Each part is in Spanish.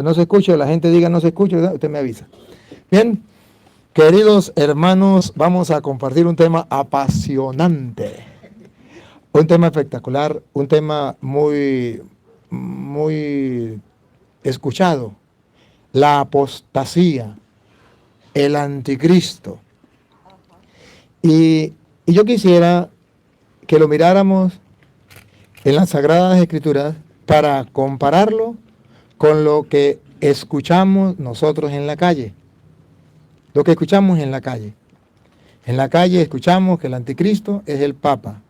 no se escucha, la gente diga no se escucha, usted me avisa. Bien, queridos hermanos, vamos a compartir un tema apasionante, un tema espectacular, un tema muy escuchado, la apostasía, el anticristo. Y yo quisiera que lo miráramos en las Sagradas Escrituras para compararlo con lo que escuchamos nosotros en la calle. Lo que escuchamos en la calle. En la calle escuchamos que el anticristo es el Papa,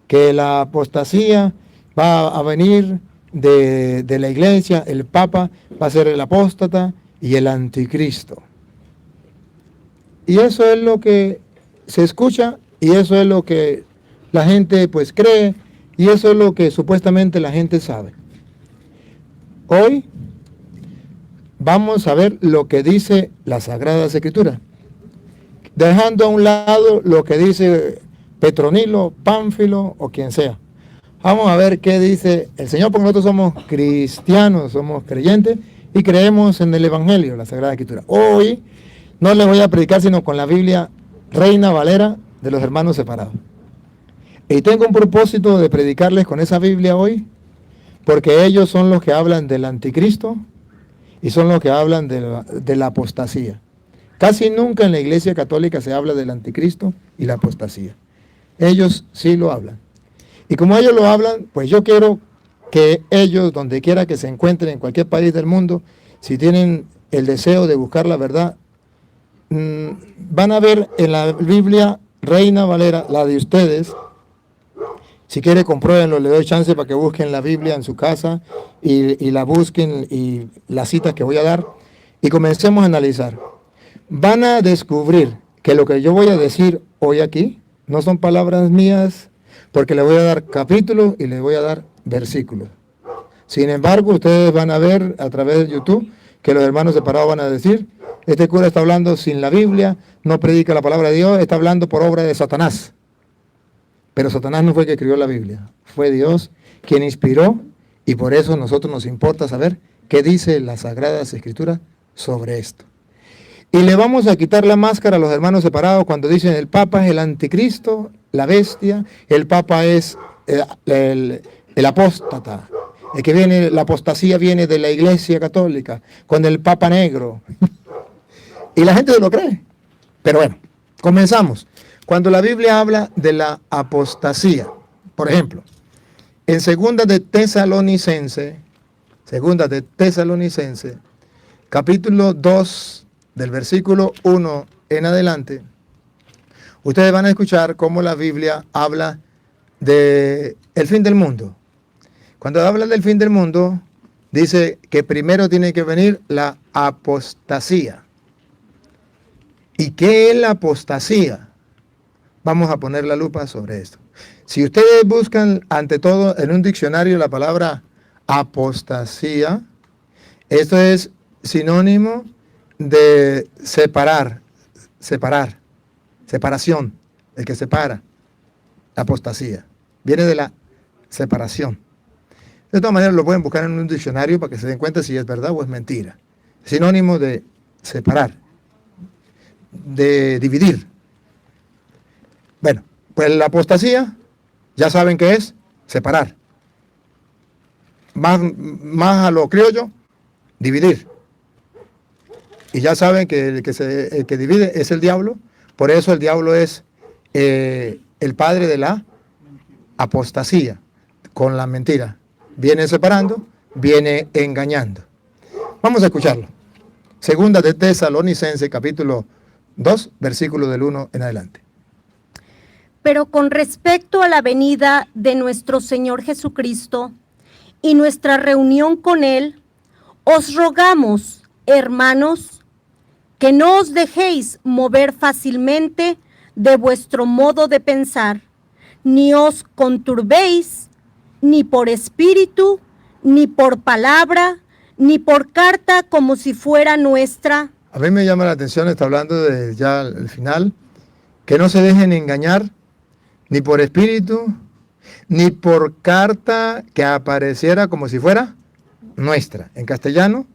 que la apostasía va a venir de la iglesia, el Papa va a ser el apóstata y el anticristo. Y eso es lo que se escucha y eso es lo que la gente pues cree y eso es lo que supuestamente la gente sabe. Hoy vamos a ver lo que dice las Sagradas Escrituras, dejando a un lado lo que dice Petronilo, Pánfilo o quien sea. Vamos a ver qué dice el Señor, porque nosotros somos cristianos, somos creyentes y creemos en el Evangelio, la Sagrada Escritura. Hoy no les voy a predicar sino con la Biblia Reina Valera de los hermanos separados. Y tengo un propósito de predicarles con esa Biblia hoy, porque ellos son los que hablan del anticristo y son los que hablan de la apostasía. Casi nunca en la Iglesia Católica se habla del anticristo y la apostasía. Ellos sí lo hablan. Y como ellos lo hablan, pues yo quiero que ellos, donde quiera que se encuentren, en cualquier país del mundo, si tienen el deseo de buscar la verdad, van a ver en la Biblia Reina Valera, la de ustedes. Si quiere, compruébenlo, le doy chance para que busquen la Biblia en su casa y la busquen y las citas que voy a dar y comencemos a analizar. Van a descubrir que lo que yo voy a decir hoy aquí no son palabras mías, porque le voy a dar capítulos y le voy a dar versículos. Sin embargo, ustedes van a ver a través de YouTube que los hermanos separados van a decir, este cura está hablando sin la Biblia, no predica la palabra de Dios, está hablando por obra de Satanás. Pero Satanás no fue el que escribió la Biblia, fue Dios quien inspiró y por eso a nosotros nos importa saber qué dice las Sagradas Escrituras sobre esto. Y le vamos a quitar la máscara a los hermanos separados cuando dicen el Papa es el anticristo, la bestia, el Papa es el apóstata, el que viene, la apostasía viene de la Iglesia Católica, con el Papa negro. Y la gente lo cree. Pero bueno, comenzamos. Cuando la Biblia habla de la apostasía, por ejemplo, en segunda de Tesalonicense, capítulo 2, del versículo 1 en adelante, ustedes van a escuchar cómo la Biblia habla del fin del mundo. Cuando habla del fin del mundo, dice que primero tiene que venir la apostasía. ¿Y qué es la apostasía? Vamos a poner la lupa sobre esto. Si ustedes buscan ante todo en un diccionario la palabra apostasía, esto es sinónimo de separación, el que separa, apostasía. Viene de la separación. De todas maneras lo pueden buscar en un diccionario para que se den cuenta si es verdad o es mentira. Sinónimo de separar, de dividir. Bueno, pues la apostasía, ya saben qué es, separar. Más a lo criollo, dividir. Y ya saben que el que divide es el diablo, por eso el diablo es el padre de la apostasía, con la mentira. Viene separando, viene engañando. Vamos a escucharlo. Segunda de Tesalonicense, capítulo 2, versículo del 1 en adelante. Pero con respecto a la venida de nuestro Señor Jesucristo y nuestra reunión con Él, os rogamos, hermanos, que no os dejéis mover fácilmente de vuestro modo de pensar, ni os conturbéis, ni por espíritu, ni por palabra, ni por carta como si fuera nuestra. A mí me llama la atención, está hablando de ya el final, que no se dejen engañar, ni por espíritu, ni por carta que apareciera como si fuera nuestra. En castellano,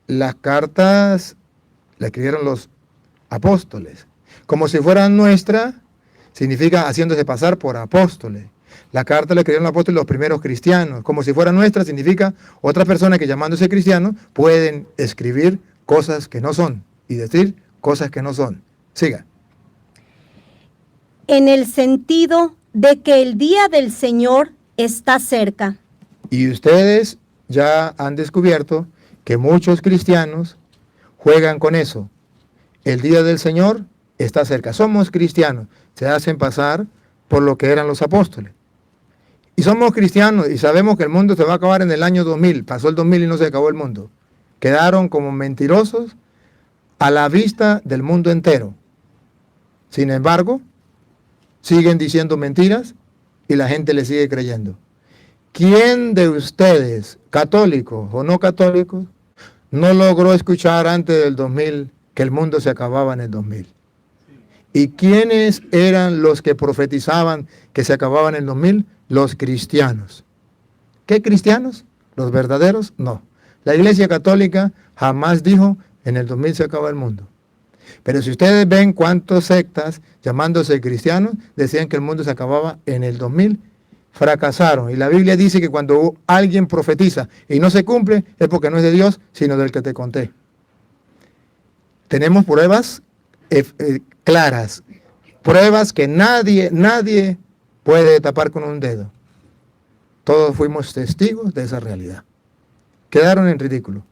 las cartas las escribieron los apóstoles. Como si fueran nuestra, significa haciéndose pasar por apóstoles. La carta la escribieron los apóstoles los primeros cristianos. Como si fuera nuestra, significa otras personas que llamándose cristianos pueden escribir cosas que no son y decir cosas que no son. Siga. En el sentido de que el día del Señor está cerca. Y ustedes ya han descubierto que muchos cristianos juegan con eso. El día del Señor está cerca. Somos cristianos, se hacen pasar por lo que eran los apóstoles. Y somos cristianos y sabemos que el mundo se va a acabar en el año 2000. Pasó el 2000 y no se acabó el mundo. Quedaron como mentirosos a la vista del mundo entero. Sin embargo, siguen diciendo mentiras y la gente le sigue creyendo. ¿Quién de ustedes, católicos o no católicos, no logró escuchar antes del 2000 que el mundo se acababa en el 2000? ¿Y quiénes eran los que profetizaban que se acababa en el 2000? Los cristianos. ¿Qué cristianos? ¿Los verdaderos? No. La Iglesia Católica jamás dijo en el 2000 se acaba el mundo. Pero si ustedes ven cuántas sectas llamándose cristianos decían que el mundo se acababa en el 2000, fracasaron. Y la Biblia dice que cuando alguien profetiza y no se cumple es porque no es de Dios, sino del que te conté. Tenemos pruebas claras, pruebas que nadie puede tapar con un dedo. Todos fuimos testigos de esa realidad. Quedaron en ridículo.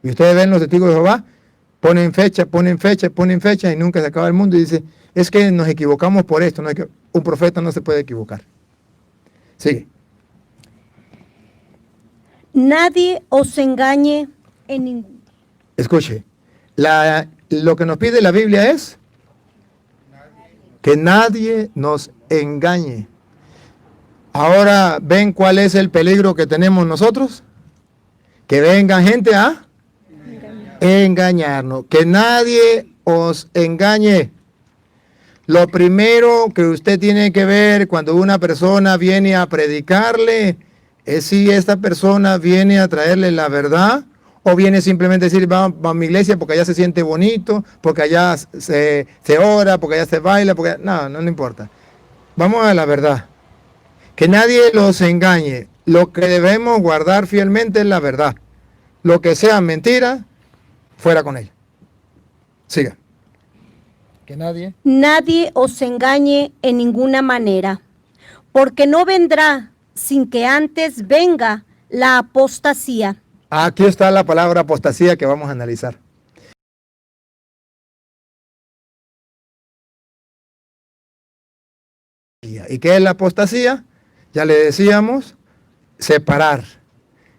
Y ustedes ven los testigos de Jehová, ponen fecha y nunca se acaba el mundo y dice, es que nos equivocamos por esto. Un profeta no se puede equivocar. Sigue. Nadie os engañe en ningún. Escuche, lo que nos pide la Biblia es que nadie nos engañe. Ahora, ¿ven cuál es el peligro que tenemos nosotros? Que venga gente a engañarnos. Que nadie os engañe. Lo primero que usted tiene que ver cuando una persona viene a predicarle es si esta persona viene a traerle la verdad o viene simplemente a decir, vamos a mi iglesia porque allá se siente bonito, porque allá se ora, porque allá se baila, porque no importa. Vamos a la verdad. Que nadie los engañe. Lo que debemos guardar fielmente es la verdad. Lo que sea mentira, fuera con ella. Siga. Que nadie os engañe en ninguna manera, porque no vendrá sin que antes venga la apostasía. Aquí está la palabra apostasía que vamos a analizar. ¿Y qué es la apostasía? Ya le decíamos, separar,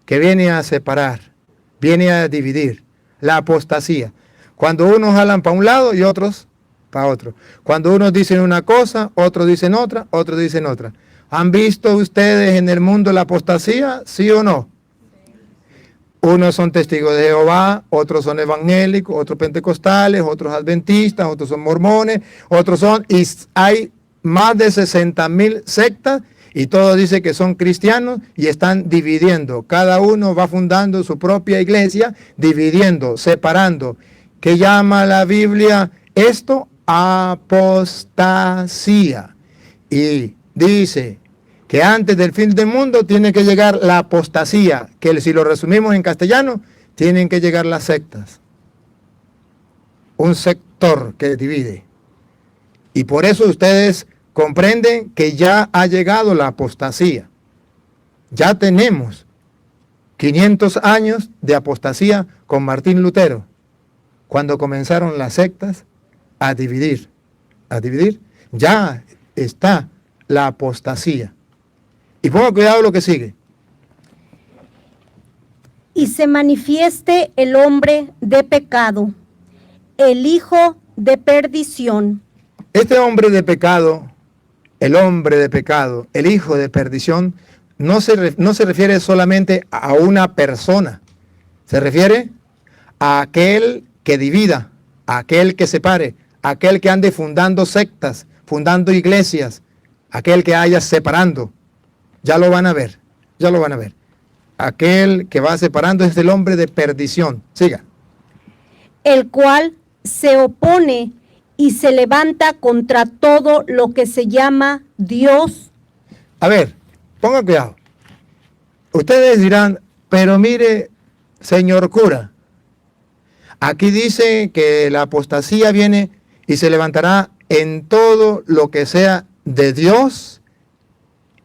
que viene a separar, viene a dividir. La apostasía. Cuando unos jalan para un lado y otros para otro. Cuando unos dicen una cosa, otros dicen otra, otros dicen otra. ¿Han visto ustedes en el mundo la apostasía? ¿Sí o no? Unos son testigos de Jehová, otros son evangélicos, otros pentecostales, otros adventistas, otros son mormones, otros son... Y hay más de 60,000 sectas y todos dicen que son cristianos y están dividiendo. Cada uno va fundando su propia iglesia, dividiendo, separando. ¿Qué llama la Biblia esto? Apostasía. Y dice que antes del fin del mundo tiene que llegar la apostasía, que si lo resumimos en castellano, tienen que llegar las sectas. Un sector que divide. Y por eso ustedes comprenden que ya ha llegado la apostasía. Ya tenemos 500 años de apostasía con Martín Lutero, cuando comenzaron las sectas a dividir, ya está la apostasía. Y ponga cuidado lo que sigue. Y se manifieste el hombre de pecado, el hijo de perdición. Este hombre de pecado, el hombre de pecado, el hijo de perdición, no se refiere solamente a una persona, se refiere a aquel que divida, a aquel que separe, a aquel que ande fundando sectas, fundando iglesias, aquel que haya separando. Ya lo van a ver, ya lo van a ver. aquel que va separando es el hombre de perdición. Siga. El cual se opone y se levanta contra todo lo que se llama Dios. A ver, pongan cuidado. Ustedes dirán, pero mire, señor cura, aquí dice que la apostasía viene y se levantará en todo lo que sea de Dios,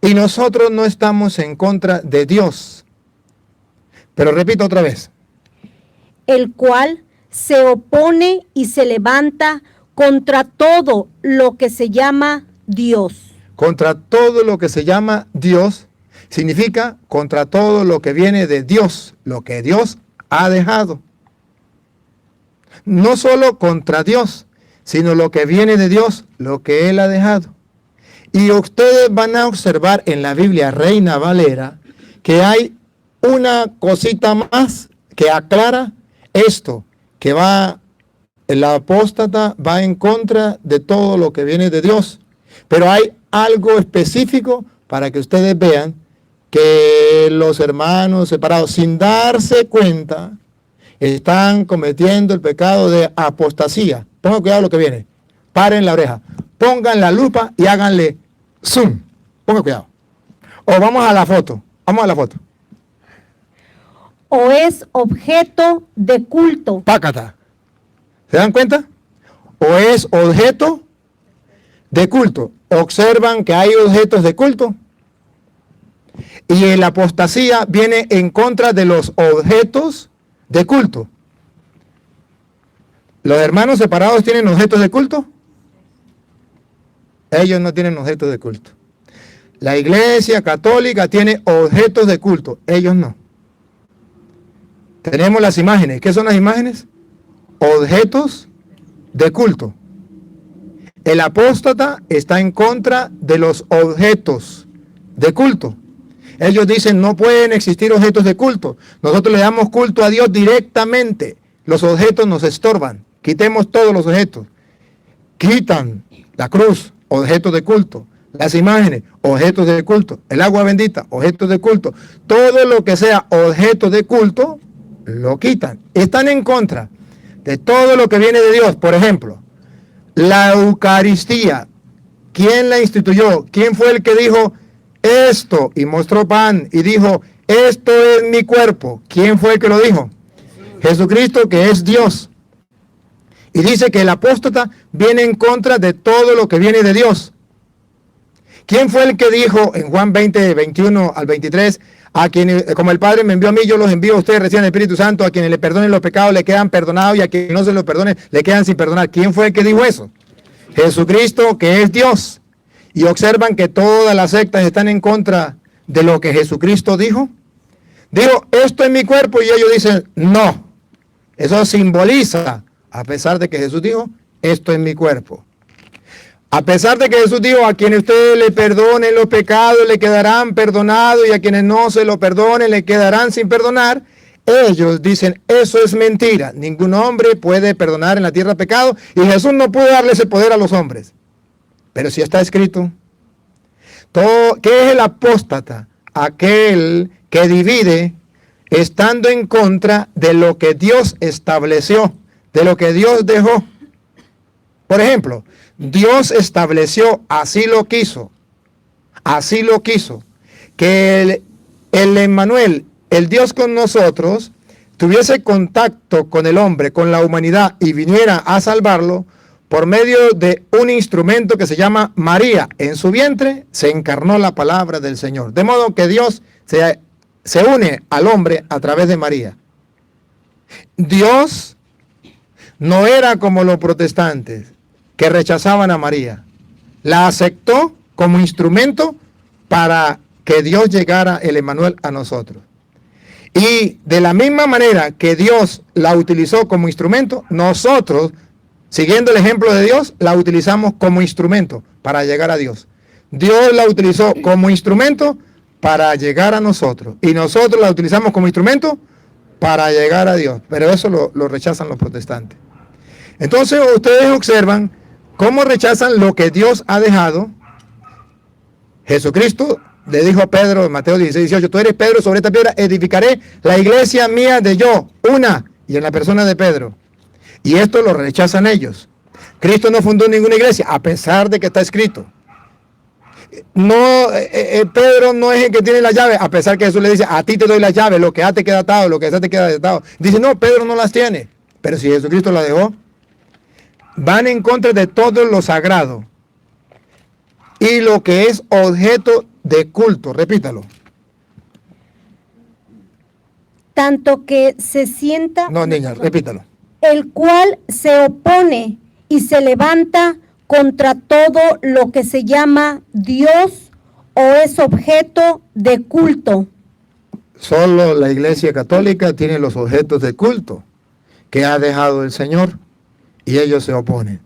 y nosotros no estamos en contra de Dios. Pero repito otra vez. El cual se opone y se levanta contra todo lo que se llama Dios. Contra todo lo que se llama Dios significa contra todo lo que viene de Dios, lo que Dios ha dejado. No solo contra Dios, sino lo que viene de Dios, lo que Él ha dejado. Y ustedes van a observar en la Biblia Reina Valera que hay una cosita más que aclara esto, que el apóstata va en contra de todo lo que viene de Dios. Pero hay algo específico para que ustedes vean que los hermanos separados, sin darse cuenta, están cometiendo el pecado de apostasía. Pongan cuidado lo que viene. Paren la oreja. Pongan la lupa y háganle zoom. Pongan cuidado. O vamos a la foto. Vamos a la foto. O es objeto de culto. Pácata. ¿Se dan cuenta? O es objeto de culto. Observan que hay objetos de culto. Y la apostasía viene en contra de los objetos de culto. ¿Los hermanos separados tienen objetos de culto? Ellos no tienen objetos de culto. La Iglesia Católica tiene objetos de culto. Ellos no. Tenemos las imágenes. ¿Qué son las imágenes? Objetos de culto. El apóstata está en contra de los objetos de culto. Ellos dicen no pueden existir objetos de culto. Nosotros le damos culto a Dios directamente. Los objetos nos estorban. Quitemos todos los objetos. Quitan la cruz, objetos de culto. Las imágenes, objetos de culto. El agua bendita, objetos de culto. Todo lo que sea objeto de culto, lo quitan. Están en contra de todo lo que viene de Dios. Por ejemplo, la Eucaristía. ¿Quién la instituyó? ¿Quién fue el que dijo esto? Y mostró pan y dijo, esto es mi cuerpo. ¿Quién fue el que lo dijo? Jesucristo, que es Dios. Y dice que el apóstata viene en contra de todo lo que viene de Dios. ¿Quién fue el que dijo en Juan 20, 21 al 23, a quienes, como el Padre me envió a mí, yo los envío a ustedes, reciban el Espíritu Santo, a quienes le perdonen los pecados le quedan perdonados y a quienes no se los perdonen le quedan sin perdonar? ¿Quién fue el que dijo eso? Jesucristo, que es Dios. Y observan que todas las sectas están en contra de lo que Jesucristo dijo. Dijo, esto es mi cuerpo, y ellos dicen, no. Eso simboliza, a pesar de que Jesús dijo, esto es mi cuerpo. A pesar de que Jesús dijo, a quienes ustedes le perdonen los pecados le quedarán perdonados y a quienes no se lo perdonen le quedarán sin perdonar, ellos dicen, eso es mentira. Ningún hombre puede perdonar en la tierra pecado y Jesús no pudo darle ese poder a los hombres. Pero si está escrito, ¿qué es el apóstata? Aquel que divide estando en contra de lo que Dios estableció, de lo que Dios dejó. Por ejemplo, Dios estableció, así lo quiso, que el Emmanuel, el Dios con nosotros, tuviese contacto con el hombre, con la humanidad y viniera a salvarlo por medio de un instrumento que se llama María. En su vientre se encarnó la palabra del Señor. De modo que Dios se une al hombre a través de María. Dios no era como los protestantes que rechazaban a María. La aceptó como instrumento para que Dios llegara, el Emmanuel, a nosotros. Y de la misma manera que Dios la utilizó como instrumento, nosotros, siguiendo el ejemplo de Dios, la utilizamos como instrumento para llegar a Dios. Dios la utilizó como instrumento para llegar a nosotros. Y nosotros la utilizamos como instrumento para llegar a Dios. Pero eso lo rechazan los protestantes. Entonces ustedes observan cómo rechazan lo que Dios ha dejado. Jesucristo le dijo a Pedro en Mateo 16:18, tú eres Pedro, sobre esta piedra edificaré la iglesia mía de yo, una, y en la persona de Pedro. Y esto lo rechazan ellos. Cristo no fundó ninguna iglesia, a pesar de que está escrito. No, Pedro no es el que tiene la llave, a pesar que Jesús le dice, a ti te doy la llave, lo que ate queda atado, lo que desate queda desatado. Dice, no, Pedro no las tiene, pero si Jesucristo la dejó, van en contra de todo lo sagrado y lo que es objeto de culto, repítalo. Tanto que se sienta, No, niña, repítalo. el cual se opone y se levanta contra todo lo que se llama Dios o es objeto de culto. Solo la Iglesia Católica tiene los objetos de culto que ha dejado el Señor y ellos se oponen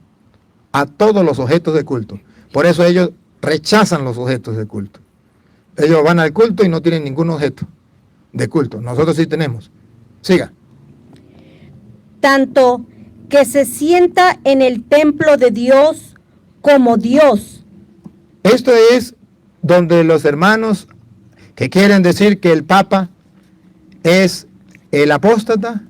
a todos los objetos de culto. Por eso ellos rechazan los objetos de culto. Ellos van al culto y no tienen ningún objeto de culto. Nosotros sí tenemos. Siga. Tanto que se sienta en el templo de Dios como Dios. Esto es donde los hermanos que quieren decir que el Papa es el apóstata,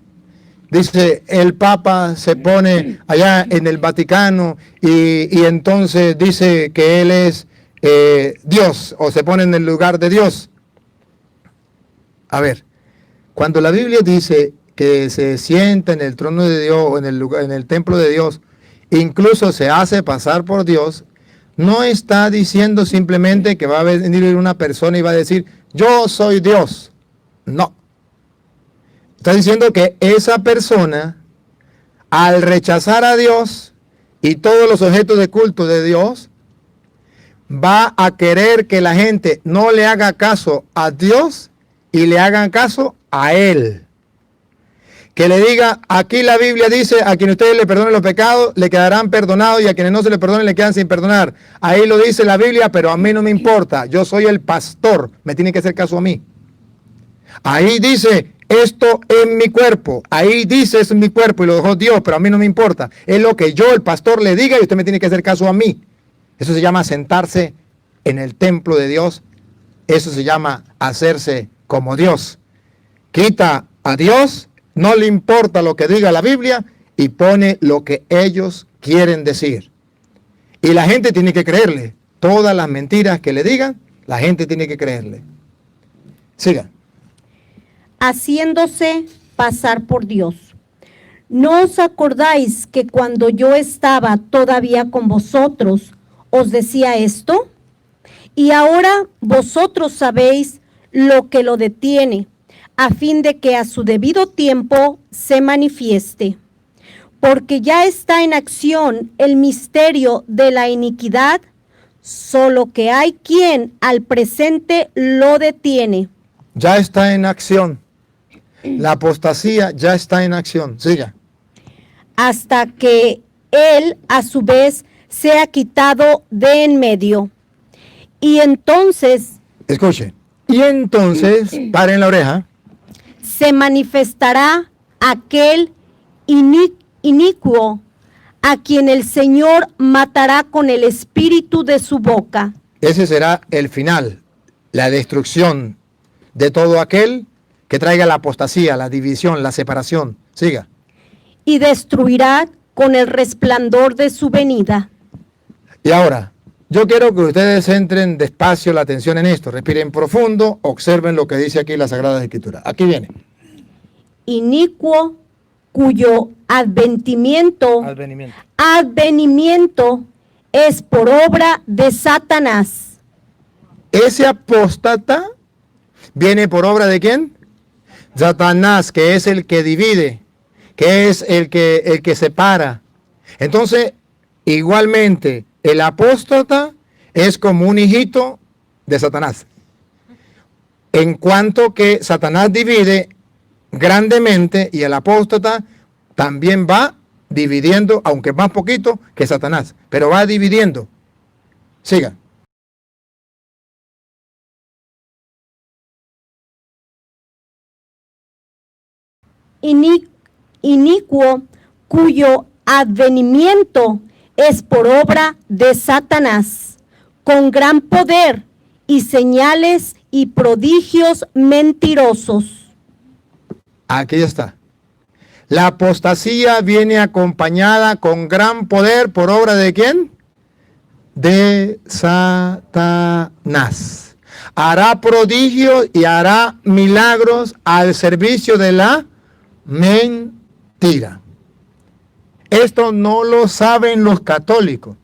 dice el Papa se pone allá en el Vaticano y entonces dice que él es Dios o se pone en el lugar de Dios. A ver, cuando la Biblia dice que se sienta en el trono de Dios o en el templo de Dios, incluso se hace pasar por Dios, no está diciendo simplemente que va a venir una persona y va a decir, yo soy Dios. No. Está diciendo que esa persona, al rechazar a Dios y todos los objetos de culto de Dios, va a querer que la gente no le haga caso a Dios y le hagan caso a Él. Que le diga, aquí la Biblia dice, a quien ustedes le perdonen los pecados, le quedarán perdonados, y a quienes no se le perdonen, le quedan sin perdonar. Ahí lo dice la Biblia, pero a mí no me importa. Yo soy el pastor, me tiene que hacer caso a mí. Ahí dice, esto es mi cuerpo. Ahí dice, es mi cuerpo, y lo dejó Dios, pero a mí no me importa. Es lo que yo, el pastor, le diga, y usted me tiene que hacer caso a mí. Eso se llama sentarse en el templo de Dios. Eso se llama hacerse como Dios. Quita a Dios, no le importa lo que diga la Biblia y pone lo que ellos quieren decir. Y la gente tiene que creerle. Todas las mentiras que le digan, la gente tiene que creerle. Siga. Haciéndose pasar por Dios. ¿No os acordáis que cuando yo estaba todavía con vosotros, os decía esto? Y ahora vosotros sabéis lo que lo detiene, a fin de que a su debido tiempo se manifieste. Porque ya está en acción el misterio de la iniquidad, solo que hay quien al presente lo detiene. Ya está en acción. La apostasía ya está en acción. Siga. Hasta que él a su vez sea quitado de en medio. Y entonces... Escuche. Y entonces, paren la oreja. Se manifestará aquel inicuo a quien el Señor matará con el espíritu de su boca. Ese será el final, la destrucción de todo aquel que traiga la apostasía, la división, la separación. Siga. Y destruirá con el resplandor de su venida. Y ahora, yo quiero que ustedes centren despacio la atención en esto. Respiren profundo, observen lo que dice aquí la Sagrada Escritura. Aquí viene. Inicuo, cuyo advenimiento es por obra de Satanás. Ese apóstata viene por obra de ¿quién? Satanás, que es el que divide, que es el que separa. Entonces, igualmente, el apóstata es como un hijito de Satanás. En cuanto que Satanás divide grandemente y el apóstata también va dividiendo, aunque más poquito que Satanás, pero va dividiendo. Siga. Inicuo, cuyo advenimiento es por obra de Satanás, con gran poder y señales y prodigios mentirosos. Aquí está. La apostasía viene acompañada con gran poder por obra ¿de quién? De Satanás. Hará prodigios y hará milagros al servicio de la mentira. Esto no lo saben los católicos.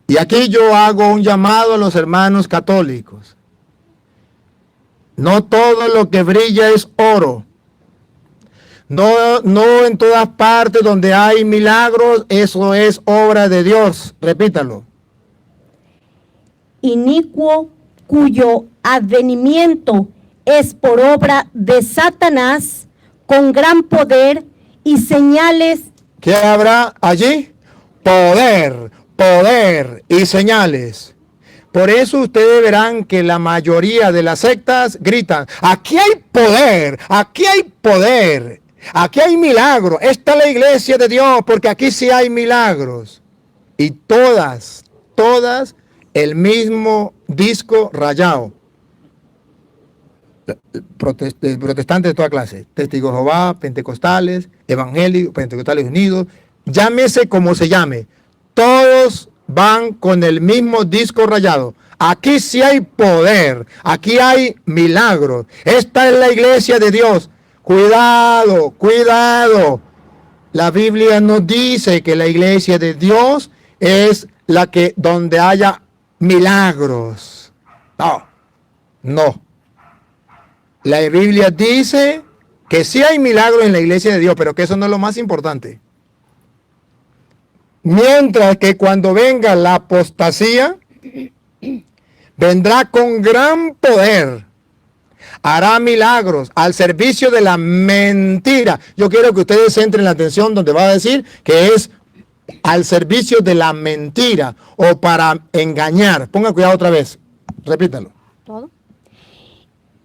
Y aquí yo hago un llamado a los hermanos católicos. No todo lo que brilla es oro. No en todas partes donde hay milagros, eso es obra de Dios. Repítalo. Inicuo, cuyo advenimiento es por obra de Satanás, con gran poder y señales. ¿Qué habrá allí? Poder, poder y señales. Por eso ustedes verán que la mayoría de las sectas gritan, aquí hay poder, aquí hay poder. Aquí hay milagros. Esta es la iglesia de Dios porque aquí sí hay milagros. Y todas el mismo disco rayado. Protestantes de toda clase. Testigos de Jehová, pentecostales, evangélicos, pentecostales unidos. Llámese como se llame. Todos van con el mismo disco rayado. Aquí sí hay poder. Aquí hay milagros. Esta es la iglesia de Dios. Cuidado, cuidado. La Biblia nos dice que la iglesia de Dios es la que donde haya milagros. No. La Biblia dice que sí hay milagros en la iglesia de Dios, pero que eso no es lo más importante. Mientras que cuando venga la apostasía, vendrá con gran poder. Hará milagros al servicio de la mentira. Yo quiero que ustedes centren la atención donde va a decir que es al servicio de la mentira o para engañar. Ponga cuidado otra vez. Repítalo. ¿Todo?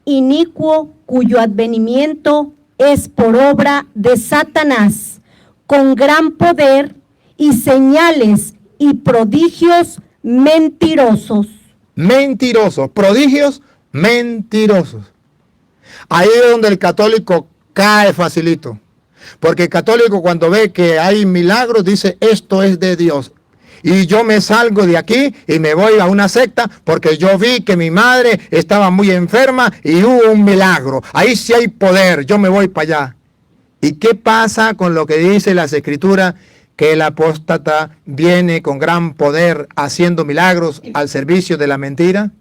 Inicuo, cuyo advenimiento es por obra de Satanás, con gran poder y señales y prodigios mentirosos. Mentirosos, prodigios mentirosos. Ahí es donde el católico cae facilito. Porque el católico cuando ve que hay milagros dice esto es de Dios. Y yo me salgo de aquí y me voy a una secta porque yo vi que mi madre estaba muy enferma y hubo un milagro. Ahí sí hay poder, yo me voy para allá. ¿Y qué pasa con lo que dice las Escrituras? Que el apóstata viene con gran poder haciendo milagros al servicio de la mentira.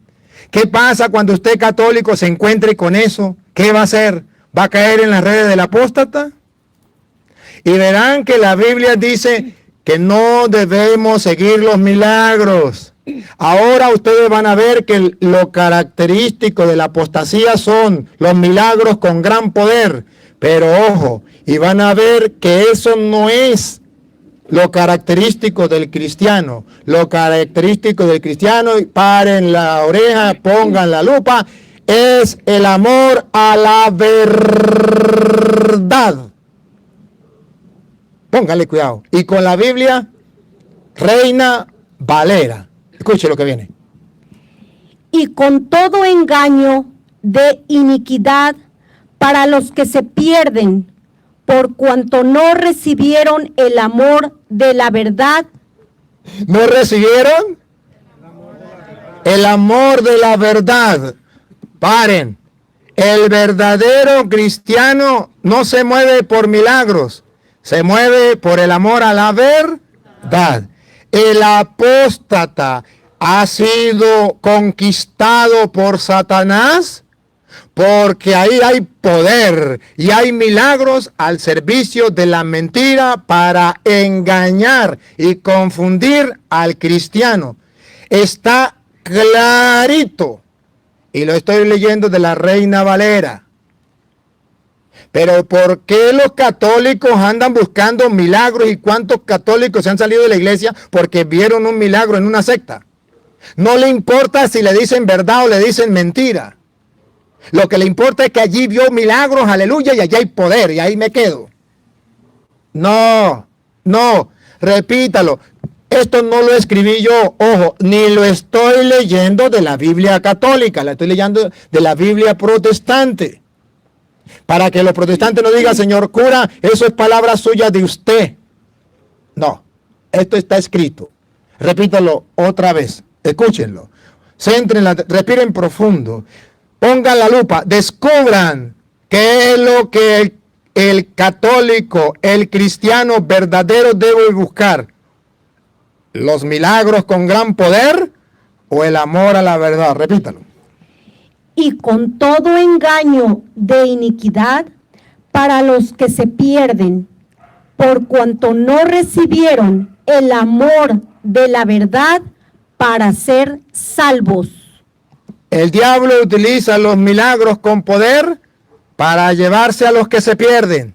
¿Qué pasa cuando usted católico se encuentre con eso? ¿Qué va a hacer? ¿Va a caer en las redes del apóstata? Y verán que la Biblia dice que no debemos seguir los milagros. Ahora ustedes van a ver que lo característico de la apostasía son los milagros con gran poder. Pero ojo, y van a ver que eso no es lo característico del cristiano. Lo característico del cristiano, y paren la oreja, pongan la lupa, es el amor a la verdad. Póngale cuidado. Y con la Biblia, Reina Valera. Escuche lo que viene. Y con todo engaño de iniquidad para los que se pierden, por cuanto no recibieron el amor de la verdad. ¿No recibieron? El amor de la verdad. Paren. El verdadero cristiano no se mueve por milagros. Se mueve por el amor a la verdad. El apóstata ha sido conquistado por Satanás porque ahí hay poder y hay milagros al servicio de la mentira para engañar y confundir al cristiano. Está clarito. Y lo estoy leyendo de la Reina Valera. Pero ¿por qué los católicos andan buscando milagros y cuántos católicos se han salido de la iglesia porque vieron un milagro en una secta? No le importa si le dicen verdad o le dicen mentira. Lo que le importa es que allí vio milagros, aleluya, y allí hay poder, y ahí me quedo. No, repítalo. Esto no lo escribí yo, ojo, ni lo estoy leyendo de la Biblia católica, la estoy leyendo de la Biblia protestante. Para que los protestantes no digan, señor cura, eso es palabra suya de usted. No, esto está escrito. Repítalo otra vez, escúchenlo. Céntrenla, respiren profundo, pongan la lupa, descubran qué es lo que el católico, el cristiano verdadero debe buscar. ¿Los milagros con gran poder o el amor a la verdad? Repítalo. Y con todo engaño de iniquidad para los que se pierden, por cuanto no recibieron el amor de la verdad para ser salvos. El diablo utiliza los milagros con poder para llevarse a los que se pierden,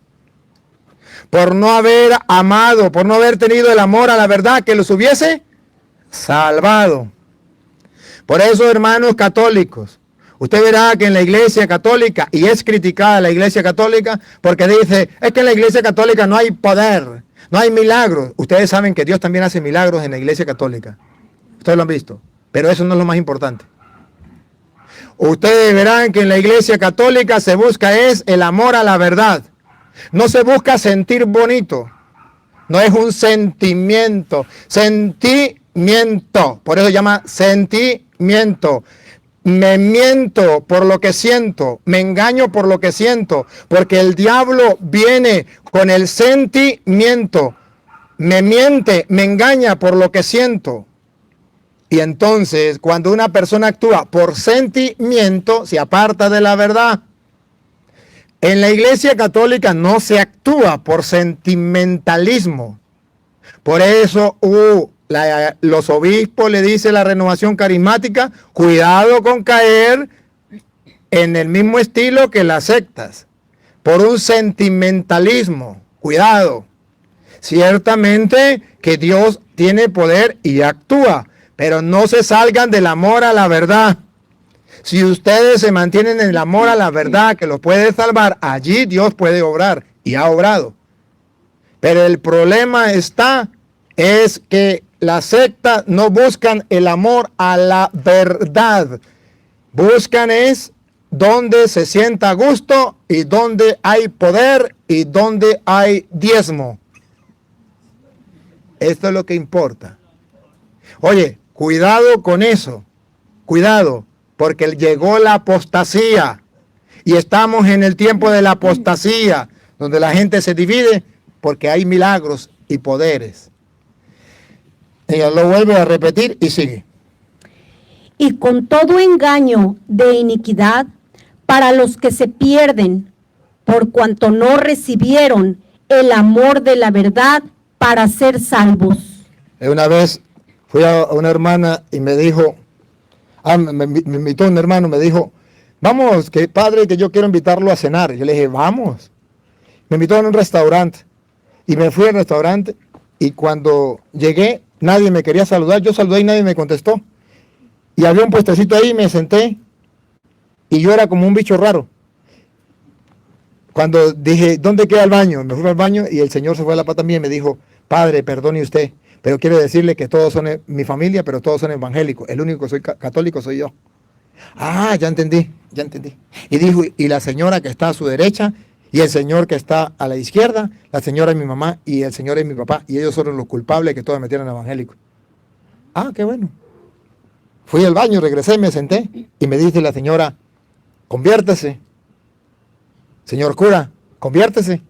por no haber amado, por no haber tenido el amor a la verdad que los hubiese salvado. Por eso, hermanos católicos, usted verá que en la iglesia católica, y es criticada la iglesia católica, porque dice, es que en la iglesia católica no hay poder, no hay milagros. Ustedes saben que Dios también hace milagros en la iglesia católica. Ustedes lo han visto, pero eso no es lo más importante. Ustedes verán que en la iglesia católica se busca es el amor a la verdad. No se busca sentir bonito. No es un sentimiento. Sentimiento. Por eso se llama sentimiento. Me miento por lo que siento. Me engaño por lo que siento. Porque el diablo viene con el sentimiento. Me miente, me engaña por lo que siento. Y entonces, cuando una persona actúa por sentimiento, se aparta de la verdad. En la iglesia católica no se actúa por sentimentalismo. Por eso los obispos le dicen la renovación carismática, cuidado con caer en el mismo estilo que las sectas. Por un sentimentalismo, cuidado. Ciertamente que Dios tiene poder y actúa, pero no se salgan del amor a la verdad. Si ustedes se mantienen en el amor a la verdad que los puede salvar, allí Dios puede obrar y ha obrado. Pero el problema es que las sectas no buscan el amor a la verdad. Buscan es donde se sienta a gusto y donde hay poder y donde hay diezmo. Esto es lo que importa. Oye, cuidado con eso. Cuidado. Porque llegó la apostasía y estamos en el tiempo de la apostasía, donde la gente se divide porque hay milagros y poderes. Ella lo vuelve a repetir y sigue. Y con todo engaño de iniquidad para los que se pierden, por cuanto no recibieron el amor de la verdad para ser salvos. Una vez fui a una hermana y me dijo, me invitó un hermano, me dijo, vamos, que padre, que yo quiero invitarlo a cenar. Yo le dije, vamos. Me invitó a un restaurante y me fui al restaurante y cuando llegué, nadie me quería saludar. Yo saludé y nadie me contestó. Y había un puestecito ahí, me senté y yo era como un bicho raro. Cuando dije, ¿dónde queda el baño? Me fui al baño y el Señor se fue a la pata mía y me dijo, padre, perdone usted, pero quiero decirle que todos son mi familia, pero todos son evangélicos. El único que soy católico soy yo. Ah, ya entendí. Y dijo, y la señora que está a su derecha, y el señor que está a la izquierda, la señora es mi mamá y el señor es mi papá, y ellos son los culpables que todos metieron evangélicos. Ah, qué bueno. Fui al baño, regresé, me senté, y me dice la señora, conviértese. Señor cura, conviértese.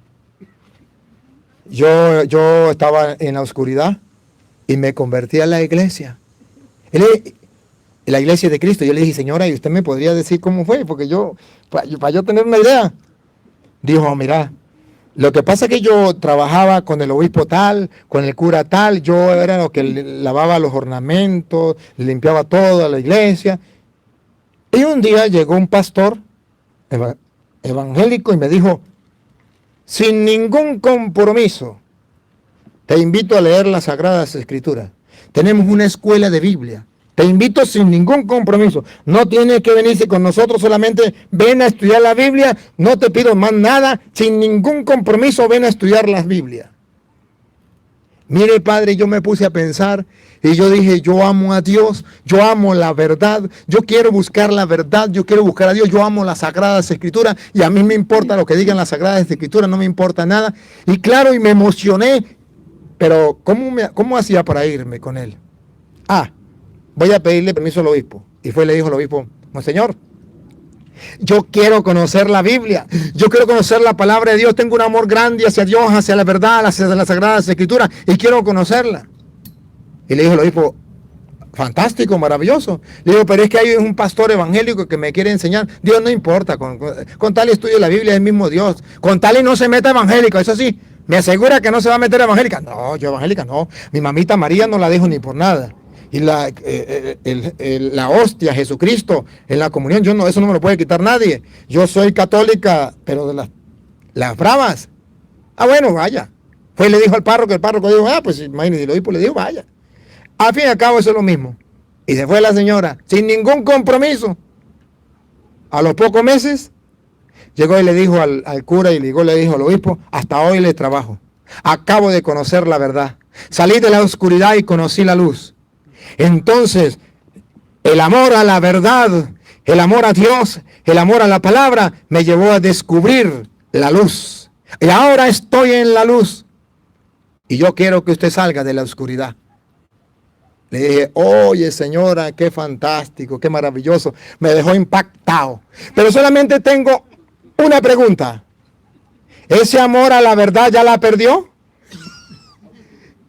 Yo estaba en la oscuridad y me convertí a la iglesia. La iglesia de Cristo. Yo le dije, señora, ¿y usted me podría decir cómo fue? Porque para yo tener una idea. Dijo, mira, lo que pasa es que yo trabajaba con el obispo tal, con el cura tal, yo era lo que lavaba los ornamentos, limpiaba toda la iglesia. Y un día llegó un pastor evangélico y me dijo, sin ningún compromiso, te invito a leer las Sagradas Escrituras. Tenemos una escuela de Biblia. Te invito sin ningún compromiso. No tienes que venirse con nosotros, solamente ven a estudiar la Biblia. No te pido más nada. Sin ningún compromiso, ven a estudiar las Biblias. Mire, padre, yo me puse a pensar y yo dije, yo amo a Dios, yo amo la verdad, yo quiero buscar la verdad, yo quiero buscar a Dios, yo amo las Sagradas Escrituras y a mí me importa lo que digan las Sagradas Escrituras, no me importa nada. Y claro, y me emocioné, pero ¿cómo hacía para irme con él? Voy a pedirle permiso al obispo. Y le dijo al obispo, Monseñor, yo quiero conocer la Biblia, yo quiero conocer la palabra de Dios, tengo un amor grande hacia Dios, hacia la verdad, hacia las Sagradas Escrituras, y quiero conocerla. Y le dijo el obispo, fantástico, maravilloso. Le digo, pero es que hay un pastor evangélico que me quiere enseñar. Dios no importa, con tal estudio la Biblia es el mismo Dios, con tal y no se meta evangélico, eso sí, me asegura que no se va a meter evangélica. No, yo evangélica no, mi mamita María no la dejo ni por nada. Y la hostia, Jesucristo, en la comunión, eso no me lo puede quitar nadie. Yo soy católica, pero de las bravas. Bueno, vaya. Fue y le dijo al párroco, el párroco dijo, pues imagínate, el obispo le dijo, vaya. Al fin y al cabo eso es lo mismo. Y se fue la señora, sin ningún compromiso. A los pocos meses, llegó y le dijo al cura y le dijo al obispo, hasta hoy le trabajo. Acabo de conocer la verdad. Salí de la oscuridad y conocí la luz. Entonces, el amor a la verdad, el amor a Dios, el amor a la palabra, me llevó a descubrir la luz. Y ahora estoy en la luz. Y yo quiero que usted salga de la oscuridad. Le dije, oye señora, qué fantástico, qué maravilloso. Me dejó impactado. Pero solamente tengo una pregunta. ¿Ese amor a la verdad ya la perdió?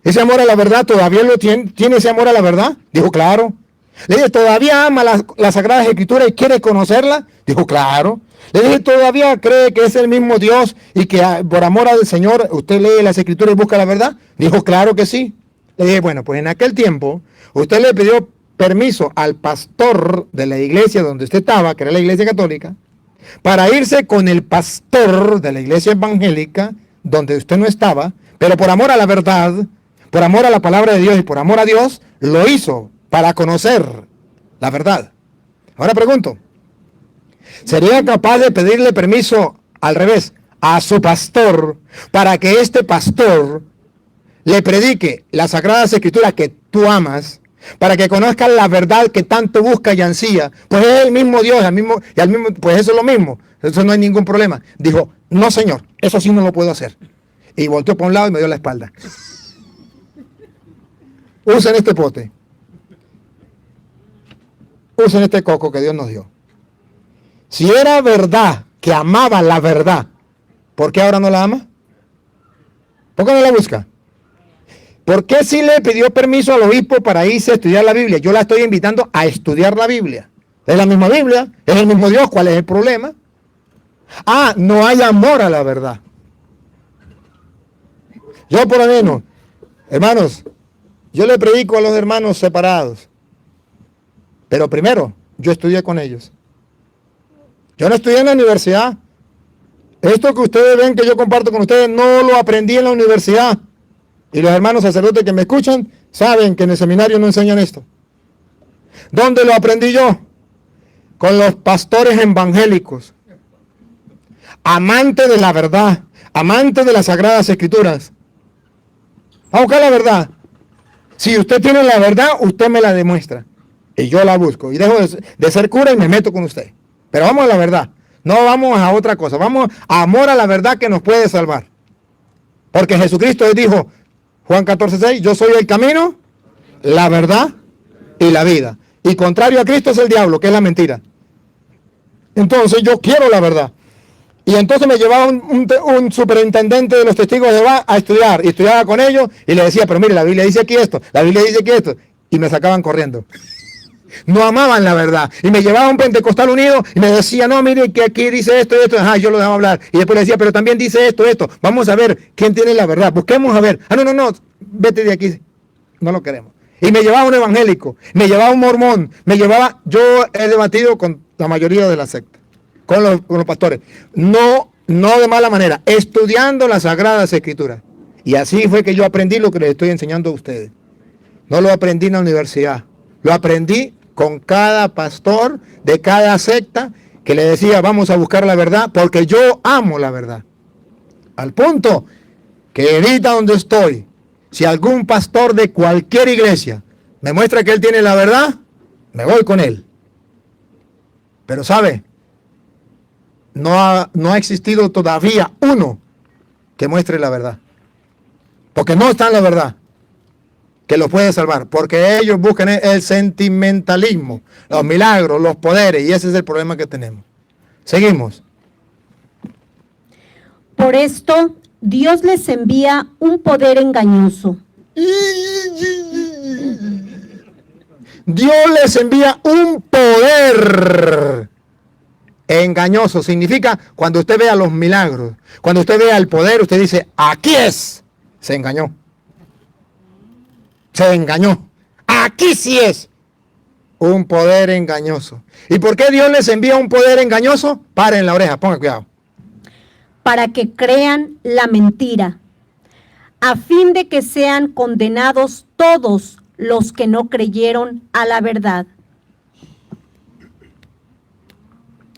¿Ese amor a la verdad todavía lo tiene? ¿Tiene ese amor a la verdad? Dijo, claro. Le dije, ¿todavía ama las Sagradas Escrituras y quiere conocerla? Dijo, claro. Le dije, ¿todavía cree que es el mismo Dios y que por amor al Señor usted lee las Escrituras y busca la verdad? Dijo, claro que sí. Le dije, bueno, pues en aquel tiempo usted le pidió permiso al pastor de la iglesia donde usted estaba, que era la iglesia católica, para irse con el pastor de la iglesia evangélica donde usted no estaba, pero por amor a la verdad, por amor a la palabra de Dios y por amor a Dios, lo hizo para conocer la verdad. Ahora pregunto, ¿sería capaz de pedirle permiso al revés a su pastor para que este pastor le predique las Sagradas Escrituras que tú amas, para que conozcan la verdad que tanto busca y ansía? Pues es el mismo Dios, pues eso es lo mismo, eso no hay ningún problema. Dijo, no señor, eso sí no lo puedo hacer. Y volteó para un lado y me dio la espalda. Usen este pote. Usen este coco que Dios nos dio. Si era verdad que amaba la verdad, ¿por qué ahora no la ama? ¿Por qué no la busca? ¿Por qué si le pidió permiso al obispo para irse a estudiar la Biblia? Yo la estoy invitando a estudiar la Biblia. Es la misma Biblia, es el mismo Dios. ¿Cuál es el problema? No hay amor a la verdad. Yo por lo menos, hermanos, yo le predico a los hermanos separados. Pero primero, yo estudié con ellos. Yo no estudié en la universidad. Esto que ustedes ven que yo comparto con ustedes, no lo aprendí en la universidad. Y los hermanos sacerdotes que me escuchan saben que en el seminario no enseñan esto. ¿Dónde lo aprendí yo? Con los pastores evangélicos. Amantes de la verdad, amantes de las Sagradas Escrituras. Vamos a buscar la verdad. Si usted tiene la verdad, usted me la demuestra. Y yo la busco. Y dejo de ser cura y me meto con usted. Pero vamos a la verdad. No vamos a otra cosa. Vamos a amor a la verdad que nos puede salvar. Porque Jesucristo dijo, Juan 14:6, yo soy el camino, la verdad y la vida. Y contrario a Cristo es el diablo, que es la mentira. Entonces yo quiero la verdad. Y entonces me llevaba un superintendente de los testigos de Jehová a estudiar. Y estudiaba con ellos y le decía, pero mire, la Biblia dice aquí esto, la Biblia dice aquí esto. Y me sacaban corriendo. No amaban la verdad. Y me llevaba a un pentecostal unido y me decía, no, mire que aquí dice esto y esto. Yo lo dejaba hablar. Y después le decía, pero también dice esto. Vamos a ver quién tiene la verdad. Busquemos a ver. No, vete de aquí. No lo queremos. Y me llevaba un evangélico, me llevaba un mormón, yo he debatido con la mayoría de la secta, con los pastores. No de mala manera, estudiando las Sagradas Escrituras. Y así fue que yo aprendí lo que les estoy enseñando a ustedes. No lo aprendí en la universidad, lo aprendí con cada pastor de cada secta que le decía, vamos a buscar la verdad, porque yo amo la verdad. Al punto que ahorita donde estoy, Si algún pastor de cualquier iglesia me muestra que él tiene la verdad, me voy con él. Pero ¿sabe? No ha existido todavía uno que muestre la verdad. Porque no está en la verdad que los puede salvar. Porque ellos buscan el sentimentalismo, los milagros, los poderes. Y ese es el problema que tenemos. Seguimos. Por esto, Dios les envía un poder engañoso. Dios les envía un poder engañoso. Significa cuando usted vea los milagros, cuando usted vea el poder, usted dice, aquí es. Se engañó. Se engañó. Aquí sí es un poder engañoso. ¿Y por qué Dios les envía un poder engañoso? Paren la oreja, pongan cuidado. Para que crean la mentira, a fin de que sean condenados todos los que no creyeron a la verdad.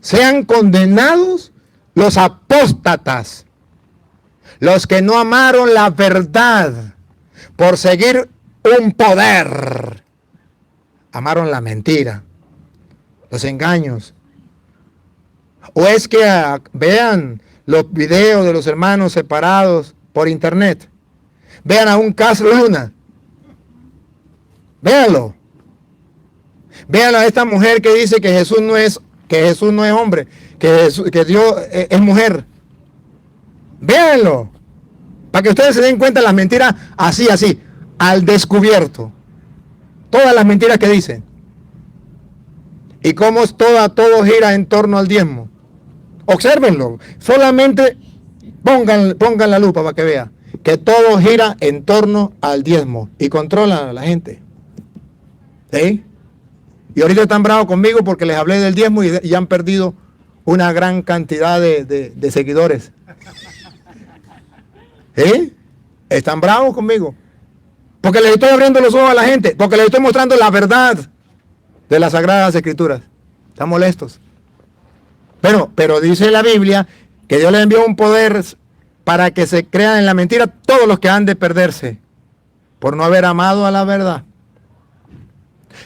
Sean condenados los apóstatas, los que no amaron la verdad por seguir un poder. Amaron la mentira, los engaños. O es que vean los videos de los hermanos separados por internet. Vean a un Cas Luna. Véanlo. Vean a esta mujer que dice que Jesús no es hombre, que Dios es mujer. Véanlo. Para que ustedes se den cuenta de las mentiras así, al descubierto. Todas las mentiras que dicen. Y cómo todo gira en torno al diezmo. Obsérvenlo. Solamente pongan la lupa para que vean que todo gira en torno al diezmo y controlan a la gente. ¿Sí? Y ahorita están bravos conmigo porque les hablé del diezmo y han perdido una gran cantidad de seguidores. ¿Sí? Están bravos conmigo. Porque les estoy abriendo los ojos a la gente. Porque les estoy mostrando la verdad de las Sagradas Escrituras. Están molestos. Pero dice la Biblia que Dios les envió un poder para que se crean en la mentira todos los que han de perderse por no haber amado a la verdad.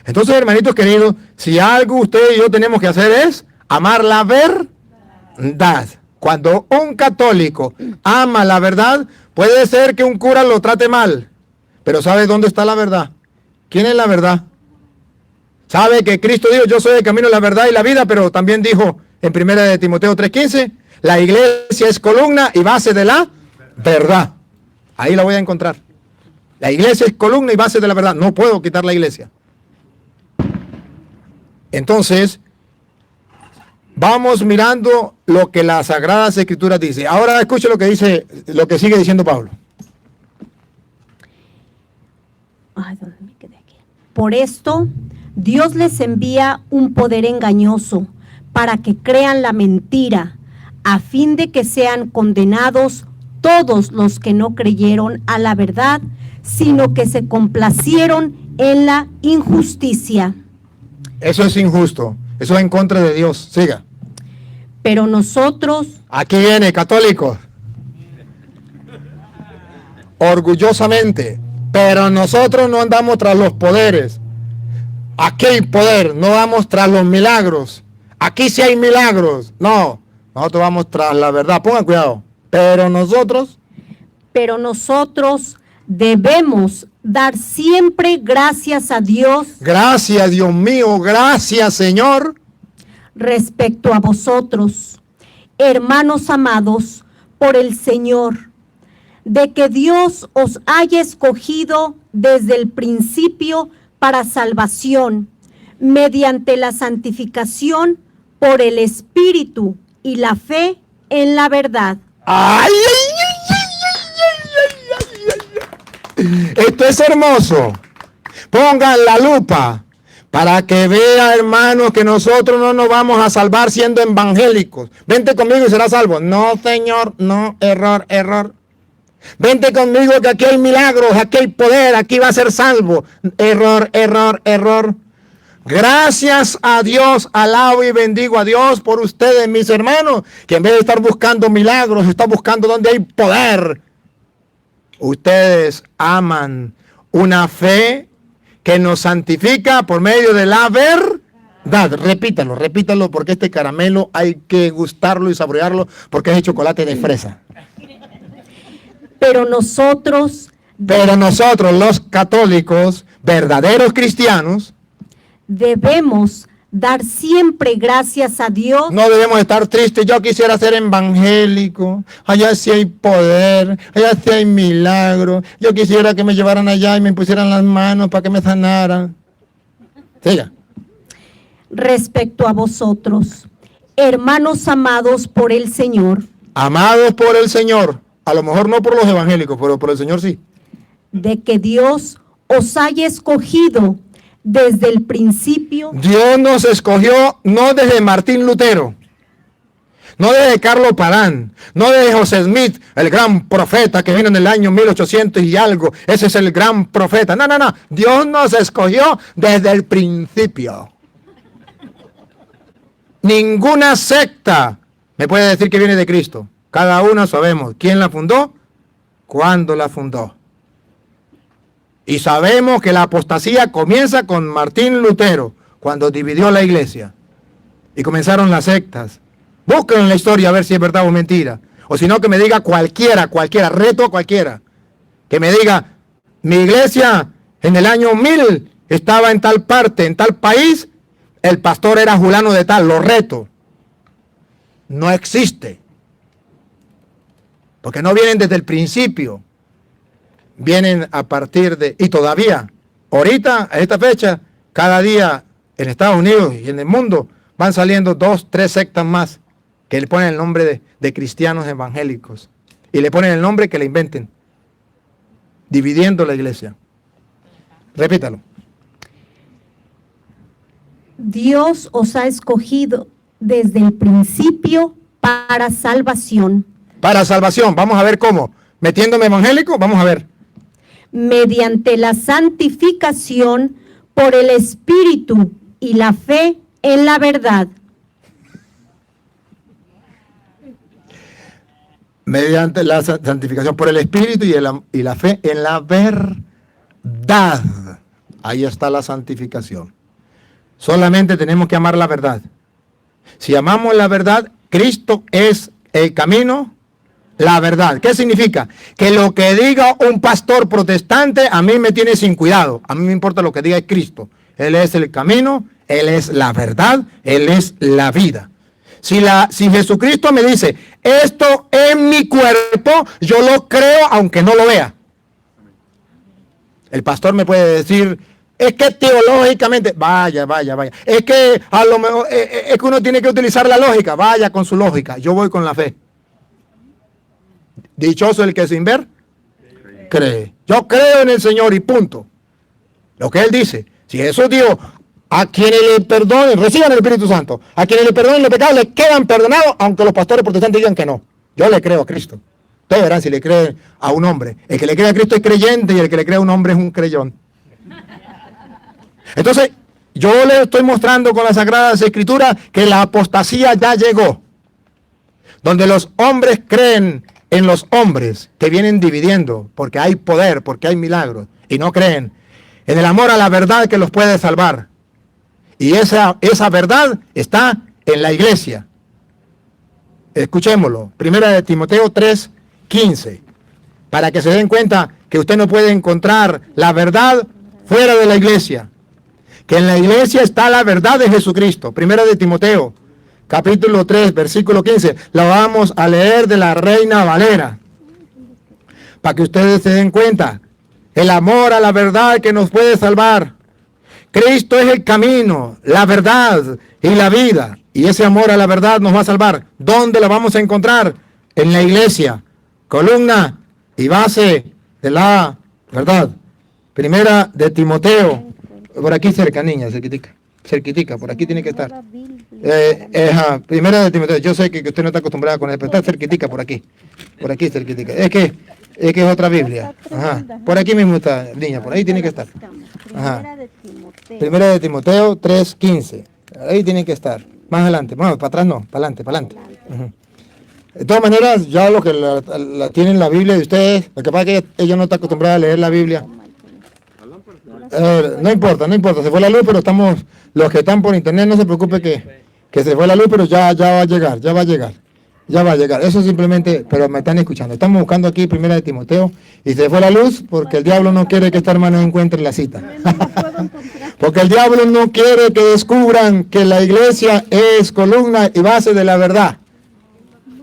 Entonces, hermanitos queridos, si algo usted y yo tenemos que hacer es amar la verdad. Cuando un católico ama la verdad, puede ser que un cura lo trate mal, pero ¿sabe dónde está la verdad? ¿Quién es la verdad? ¿Sabe que Cristo dijo, yo soy el camino, la verdad y la vida? Pero también dijo en 1 de Timoteo 3:15, la iglesia es columna y base de la verdad. Ahí la voy a encontrar. La iglesia es columna y base de la verdad. No puedo quitar la iglesia. Entonces, vamos mirando lo que las Sagradas Escrituras dice. Ahora escuche lo que sigue diciendo Pablo. Ay, ¿dónde me quedé aquí? Por esto, Dios les envía un poder engañoso para que crean la mentira, a fin de que sean condenados todos los que no creyeron a la verdad, sino que se complacieron en la injusticia. Eso es injusto. Eso es en contra de Dios. Siga. Pero nosotros... Aquí viene, católicos. Orgullosamente. Pero nosotros no andamos tras los poderes. Aquí hay poder. No vamos tras los milagros. Aquí sí hay milagros. No. Nosotros vamos tras la verdad. Pongan cuidado. Pero nosotros debemos dar siempre gracias a Dios. Gracias, Dios mío. Gracias, Señor. Respecto a vosotros, hermanos amados, por el Señor, de que Dios os haya escogido desde el principio para salvación, mediante la santificación por el Espíritu y la fe en la verdad. ¡Ay! Esto es hermoso. Pongan la lupa para que vea, hermanos, que nosotros no nos vamos a salvar siendo evangélicos. Vente conmigo y serás salvo. No, Señor, no, error. Vente conmigo que aquí hay milagros, aquí hay poder, aquí va a ser salvo. Error. Gracias a Dios, alabo y bendigo a Dios por ustedes, mis hermanos, que en vez de estar buscando milagros, está buscando donde hay poder. Ustedes aman una fe que nos santifica por medio de la verdad. Repítalo, porque este caramelo hay que gustarlo y saborearlo porque es de chocolate de fresa. Pero nosotros los católicos, verdaderos cristianos, debemos dar siempre gracias a Dios. no debemos estar tristes. Yo quisiera ser evangélico. Allá sí hay poder, allá sí hay milagro. Yo quisiera que me llevaran allá y me pusieran las manos para que me sanaran. Siga. Respecto a vosotros, hermanos amados por el Señor, Amados por el Señor, a lo mejor no por los evangélicos, pero por el Señor sí. de que Dios os haya escogido desde el principio. Dios nos escogió no desde Martín Lutero, no desde Carlos Parán, no desde José Smith, el gran profeta que vino en el año 1800 y algo. Ese es el gran profeta. No. Dios nos escogió desde el principio. Ninguna secta me puede decir que viene de Cristo. Cada uno sabemos quién la fundó, cuándo la fundó. Y sabemos que la apostasía comienza con Martín Lutero, cuando dividió la iglesia. Y comenzaron las sectas. Busquen en la historia a ver si es verdad o mentira. O si no, que me diga cualquiera, reto a cualquiera. Que me diga, mi iglesia en el año 1000 estaba en tal parte, en tal país, el pastor era fulano de tal, lo reto. No existe. Porque no vienen desde el principio. Vienen a partir de, y todavía, ahorita, a esta fecha, cada día en Estados Unidos y en el mundo van saliendo 2, 3 sectas más que le ponen el nombre de cristianos evangélicos y le ponen el nombre que le inventen, dividiendo la iglesia. Repítalo. Dios os ha escogido desde el principio para salvación. Para salvación, vamos a ver cómo. Metiéndome evangélico, vamos a ver. Mediante la santificación por el Espíritu y la fe en la verdad. Mediante la santificación por el Espíritu y la fe en la verdad. Ahí está la santificación. Solamente tenemos que amar la verdad. Si amamos la verdad, Cristo es el camino, la verdad. ¿Qué significa? Que lo que diga un pastor protestante a mí me tiene sin cuidado. A mí me importa lo que diga Cristo. Él es el camino, Él es la verdad, Él es la vida. Si Jesucristo me dice, esto es mi cuerpo, yo lo creo aunque no lo vea. El pastor me puede decir, es que teológicamente, vaya. Es que a lo mejor, es que uno tiene que utilizar la lógica, vaya con su lógica. Yo voy con la fe. Dichoso el que sin ver cree. Yo creo en el Señor y punto. Lo que Él dice. Si Jesús dijo, a quienes le perdonen, reciban el Espíritu Santo. A quienes le perdonen los pecados, les quedan perdonados, aunque los pastores protestantes digan que no. Yo le creo a Cristo. Ustedes verán si le creen a un hombre. El que le cree a Cristo es creyente y el que le cree a un hombre es un creyón. Entonces, yo le estoy mostrando con las Sagradas Escrituras que la apostasía ya llegó. Donde los hombres creen en los hombres que vienen dividiendo, porque hay poder, porque hay milagros, y no creen en el amor a la verdad que los puede salvar. Y esa verdad está en la iglesia. Escuchémoslo. Primera de Timoteo 3:15. Para que se den cuenta que usted no puede encontrar la verdad fuera de la iglesia. Que en la iglesia está la verdad de Jesucristo. Primera de Timoteo, capítulo 3, versículo 15. La vamos a leer de la Reina Valera. Para que ustedes se den cuenta. El amor a la verdad que nos puede salvar. Cristo es el camino, la verdad y la vida. Y ese amor a la verdad nos va a salvar. ¿Dónde la vamos a encontrar? En la iglesia. Columna y base de la verdad. Primera de Timoteo. Por aquí cerca, niña, cerquitica, por aquí tiene que estar. Primera de Timoteo, yo sé que usted no está acostumbrada con él, pero está cerquitica por aquí cerquitica. Es que es otra Biblia. Ajá. Por aquí mismo está, niña, por ahí tiene que estar. Ajá. Primera de Timoteo 3:15. Ahí tiene que estar. Más adelante, bueno, para atrás no, para adelante. De todas maneras, ya lo que la tienen la Biblia de ustedes, lo que pasa es que ella no está acostumbrada a leer la Biblia. No importa, se fue la luz, pero estamos, los que están por internet, no se preocupe que se fue la luz, pero ya va a llegar. Eso simplemente, pero me están escuchando. Estamos buscando aquí Primera de Timoteo y se fue la luz porque el diablo no quiere que esta hermana encuentre la cita. Porque el diablo no quiere que descubran que la iglesia es columna y base de la verdad.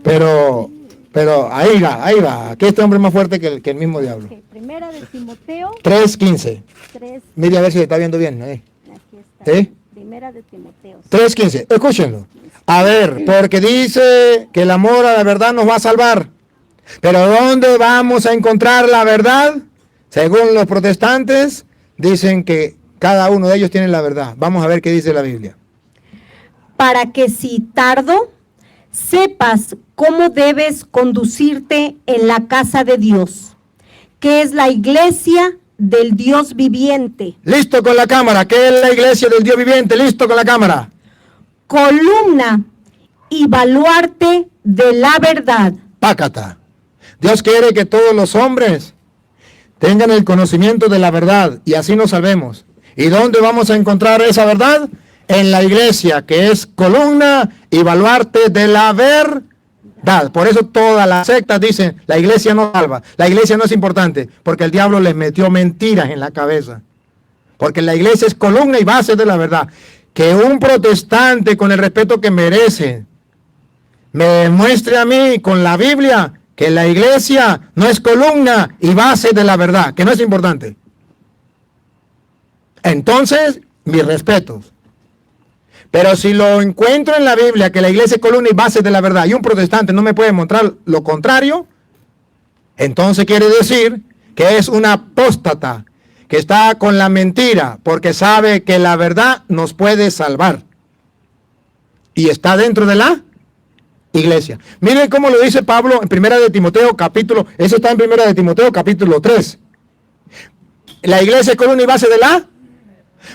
Pero ahí va. Que este hombre es más fuerte que el mismo diablo. Okay, Primera de Timoteo 3:15. 3. Mire a ver si se está viendo bien. Aquí está. ¿Sí? Primera de Timoteo 3:15. Escúchenlo. A ver, porque dice que el amor a la verdad nos va a salvar. Pero ¿dónde vamos a encontrar la verdad? Según los protestantes, dicen que cada uno de ellos tiene la verdad. Vamos a ver qué dice la Biblia. Para que si tardo, sepas cómo debes conducirte en la casa de Dios, que es la iglesia del Dios viviente. Listo con la cámara. ¿Qué es la iglesia del Dios viviente? Listo con la cámara. Columna y baluarte de la verdad. Pácata. Dios quiere que todos los hombres tengan el conocimiento de la verdad y así nos salvemos. ¿Y dónde vamos a encontrar esa verdad? En la iglesia, que es columna y baluarte de la verdad. Por eso todas las sectas dicen, la iglesia no salva, la iglesia no es importante, porque el diablo les metió mentiras en la cabeza. Porque la iglesia es columna y base de la verdad. Que un protestante, con el respeto que merece, me demuestre a mí con la Biblia que la iglesia no es columna y base de la verdad, que no es importante. Entonces, mis respetos. Pero si lo encuentro en la Biblia, que la iglesia es columna y base de la verdad, y un protestante no me puede mostrar lo contrario, entonces quiere decir que es una apóstata, que está con la mentira, porque sabe que la verdad nos puede salvar. Y está dentro de la iglesia. Miren cómo lo dice Pablo en Primera de Timoteo, eso está en Primera de Timoteo, capítulo 3. La iglesia es columna y base de la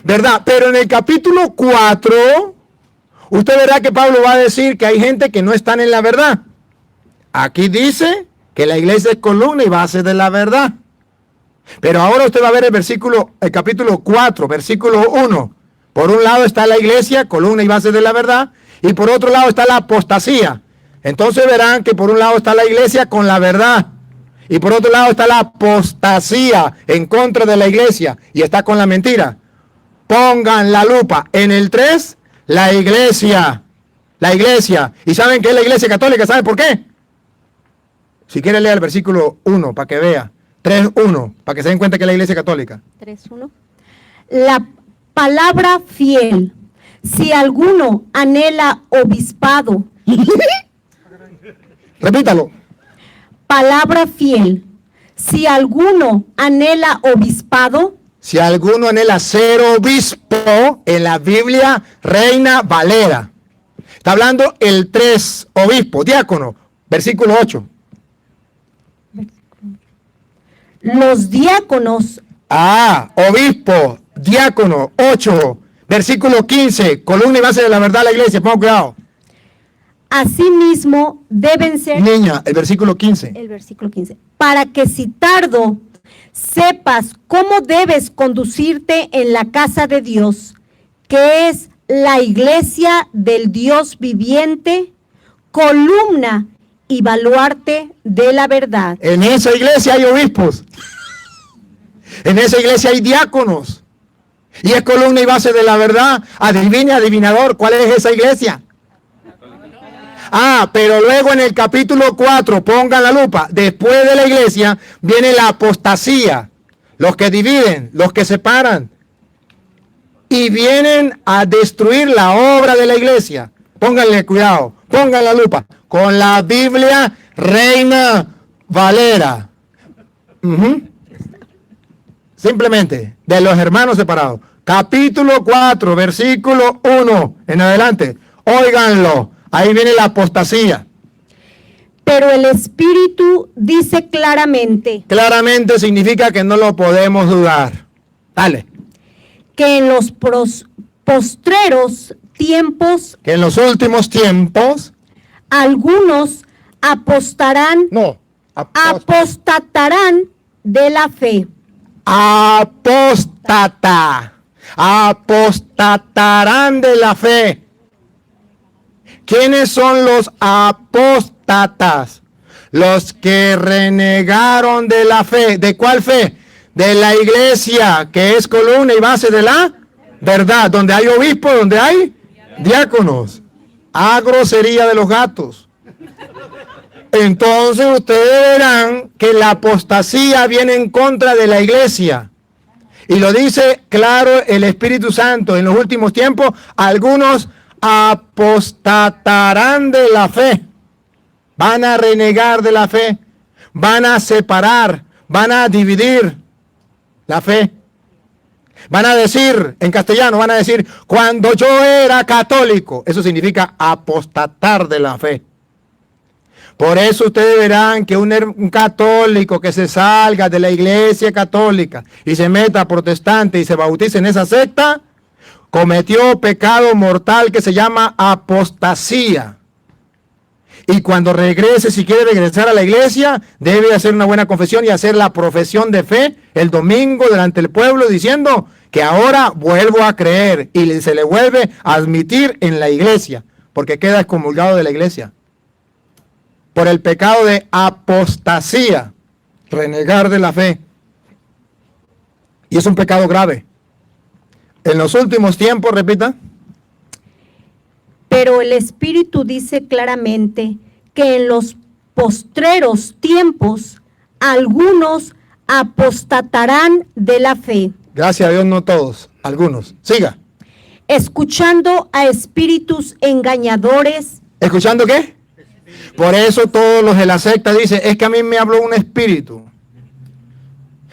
verdad. Pero en el capítulo 4, usted verá que Pablo va a decir que hay gente que no están en la verdad. Aquí dice que la iglesia es columna y base de la verdad. Pero ahora usted va a ver el capítulo 4, versículo 1. Por un lado está la iglesia, columna y base de la verdad, y por otro lado está la apostasía. Entonces verán que por un lado está la iglesia con la verdad, y por otro lado está la apostasía en contra de la iglesia, y está con la mentira. Pongan la lupa en el 3, la iglesia. ¿Y saben qué es la iglesia católica? ¿Saben por qué? Si quiere leer el versículo 1 para que vea. 3:1, para que se den cuenta que es la iglesia católica. 3:1. La palabra fiel. Si alguno anhela obispado. Repítalo. Palabra fiel. Si alguno anhela obispado. Si alguno anhela ser obispo, en la Biblia, Reina Valera. Está hablando el 3, obispo, diácono, versículo 8. Los diáconos. Obispo, diácono, 8, versículo 15, columna y base de la verdad de la iglesia, ponga cuidado. Asimismo deben ser. Niña, el versículo 15. El versículo 15. Para que si tardo, sepas cómo debes conducirte en la casa de Dios, que es la iglesia del Dios viviente, columna y baluarte de la verdad. En esa iglesia hay obispos. En esa iglesia hay diáconos. Y es columna y base de la verdad. Adivine, adivinador, ¿cuál es esa iglesia? Pero luego en el capítulo 4, pongan la lupa, después de la iglesia viene la apostasía, los que dividen, los que separan, y vienen a destruir la obra de la iglesia. Pónganle cuidado, pongan la lupa, con la Biblia Reina Valera. Simplemente, de los hermanos separados. Capítulo 4, versículo 1 en adelante, óiganlo. Ahí viene la apostasía. Pero el Espíritu dice claramente. Claramente significa que no lo podemos dudar. Dale. Que en los postreros tiempos. Que en los últimos tiempos. Algunos apostatarán de la fe. Apostatarán de la fe. ¿Quiénes son los apóstatas? Los que renegaron de la fe. ¿De cuál fe? De la iglesia, que es columna y base de la verdad. Donde hay obispos, donde hay diáconos. Grosería de los gatos. Entonces ustedes verán que la apostasía viene en contra de la iglesia. Y lo dice claro el Espíritu Santo. En los últimos tiempos, algunos apostatarán de la fe. Van a renegar de la fe. Van a separar. Van a dividir la fe. Van a decir, en castellano, van a decir, cuando yo era católico. Eso significa apostatar de la fe. Por eso ustedes verán que un católico que se salga de la iglesia católica y se meta a protestante y se bautice en esa secta, cometió pecado mortal que se llama apostasía. Y cuando regrese, si quiere regresar a la iglesia, debe hacer una buena confesión y hacer la profesión de fe el domingo delante del pueblo diciendo que ahora vuelvo a creer y se le vuelve a admitir en la iglesia, porque queda excomulgado de la iglesia. Por el pecado de apostasía, renegar de la fe. Y es un pecado grave. En los últimos tiempos, repita. Pero el Espíritu dice claramente que en los postreros tiempos algunos apostatarán de la fe. Gracias a Dios, no todos, algunos. Siga. Escuchando a espíritus engañadores. ¿Escuchando qué? Por eso todos los de la secta dicen, es que a mí me habló un espíritu.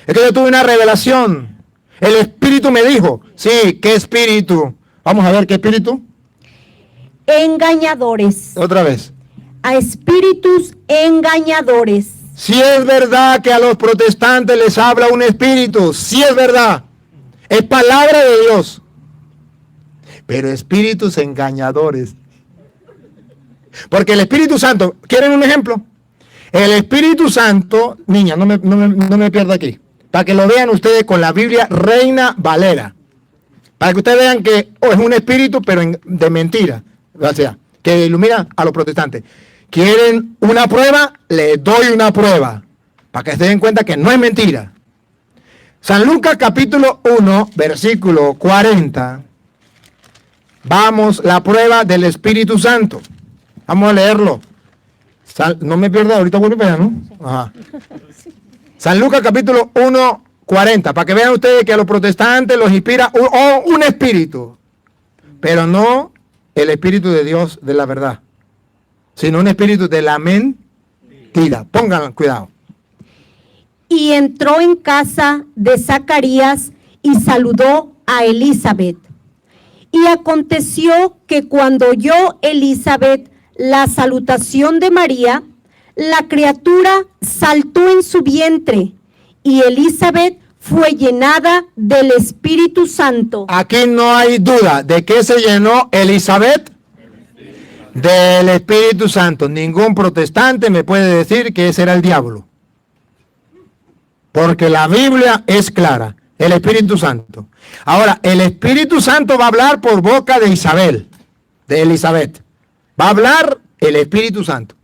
Es que yo tuve una revelación. El espíritu me dijo. Sí, ¿qué espíritu? Vamos a ver, ¿qué espíritu? Engañadores. Otra vez. A espíritus engañadores. Si es verdad que a los protestantes les habla un espíritu, si es verdad. Es palabra de Dios. Pero espíritus engañadores. Porque el Espíritu Santo, ¿quieren un ejemplo? El Espíritu Santo, niña, no me pierda aquí, para que lo vean ustedes con la Biblia Reina Valera, para que ustedes vean que es un espíritu, pero de mentira, o sea, que ilumina a los protestantes. ¿Quieren una prueba? Les doy una prueba, para que se den cuenta que no es mentira. San Lucas capítulo 1, versículo 40, vamos, la prueba del Espíritu Santo. Vamos a leerlo. No me pierda, ahorita vuelvo a ver, ¿no? Ajá. San Lucas capítulo 1, 40, para que vean ustedes que a los protestantes los inspira un espíritu, pero no el espíritu de Dios de la verdad, sino un espíritu de la mentira. Pongan cuidado. Y entró en casa de Zacarías y saludó a Elizabeth. Y aconteció que cuando oyó Elizabeth la salutación de María, la criatura saltó en su vientre y Elizabeth fue llenada del Espíritu Santo. Aquí no hay duda de que se llenó Elizabeth del Espíritu Santo. Ningún protestante me puede decir que ese era el diablo. Porque la Biblia es clara, el Espíritu Santo. Ahora, el Espíritu Santo va a hablar por boca de Isabel, de Elizabeth. Va a hablar el Espíritu Santo.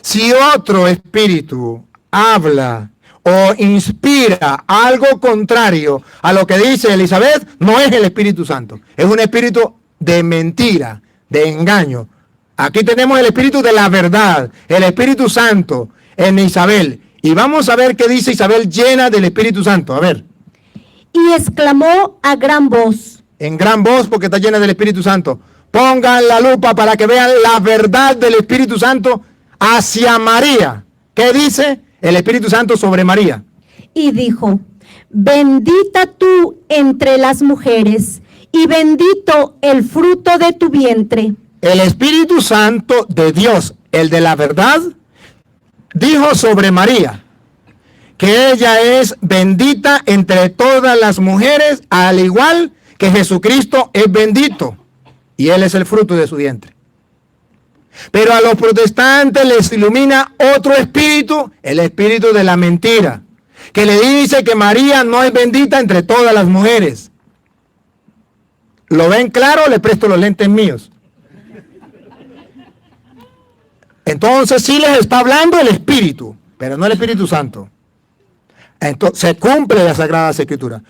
Si otro espíritu habla o inspira algo contrario a lo que dice Elizabeth, no es el Espíritu Santo. Es un espíritu de mentira, de engaño. Aquí tenemos el espíritu de la verdad, el Espíritu Santo en Isabel. Y vamos a ver qué dice Isabel llena del Espíritu Santo. A ver. Y exclamó a gran voz. En gran voz porque está llena del Espíritu Santo. Pongan la lupa para que vean la verdad del Espíritu Santo hacia María. ¿Qué dice el Espíritu Santo sobre María? Y dijo, bendita tú entre las mujeres, y bendito el fruto de tu vientre. El Espíritu Santo de Dios, el de la verdad, dijo sobre María, que ella es bendita entre todas las mujeres, al igual que Jesucristo es bendito. Y Él es el fruto de su vientre. Pero a los protestantes les ilumina otro espíritu, el espíritu de la mentira, que le dice que María no es bendita entre todas las mujeres. ¿Lo ven claro? Le presto los lentes míos. Entonces sí les está hablando el Espíritu, pero no el Espíritu Santo. Entonces se cumple la Sagrada Escritura.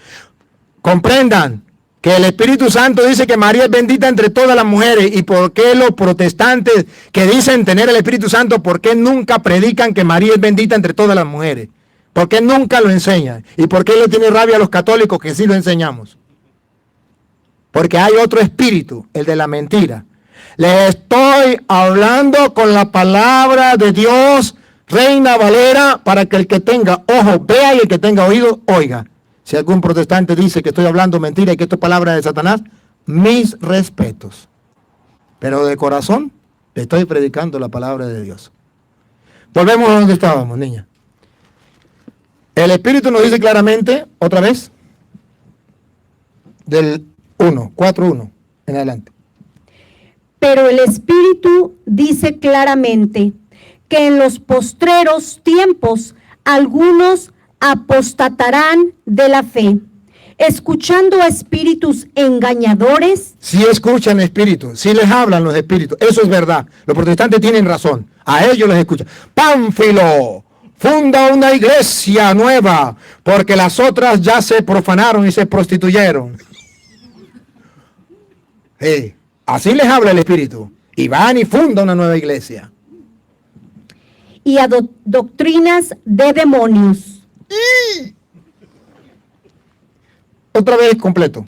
Comprendan que el Espíritu Santo dice que María es bendita entre todas las mujeres. ¿Y por qué los protestantes que dicen tener el Espíritu Santo, por qué nunca predican que María es bendita entre todas las mujeres? ¿Por qué nunca lo enseñan? ¿Y por qué le tiene rabia a los católicos que sí lo enseñamos? Porque hay otro espíritu, el de la mentira. Les estoy hablando con la palabra de Dios, Reina Valera, para que el que tenga ojo vea y el que tenga oído oiga. Si algún protestante dice que estoy hablando mentira y que esto es palabra de Satanás, mis respetos. Pero de corazón le estoy predicando la palabra de Dios. Volvemos a donde estábamos, niña. El Espíritu nos dice claramente, otra vez, del 4:1 en adelante. Pero el Espíritu dice claramente que en los postreros tiempos algunos apostatarán de la fe, escuchando a espíritus engañadores. Si escuchan espíritus, si les hablan los espíritus, eso es verdad. Los protestantes tienen razón, a ellos les escuchan. Pánfilo funda una iglesia nueva, porque las otras ya se profanaron y se prostituyeron. Así les habla el Espíritu. Y van y funda una nueva iglesia. Y a doctrinas de demonios. Otra vez completo.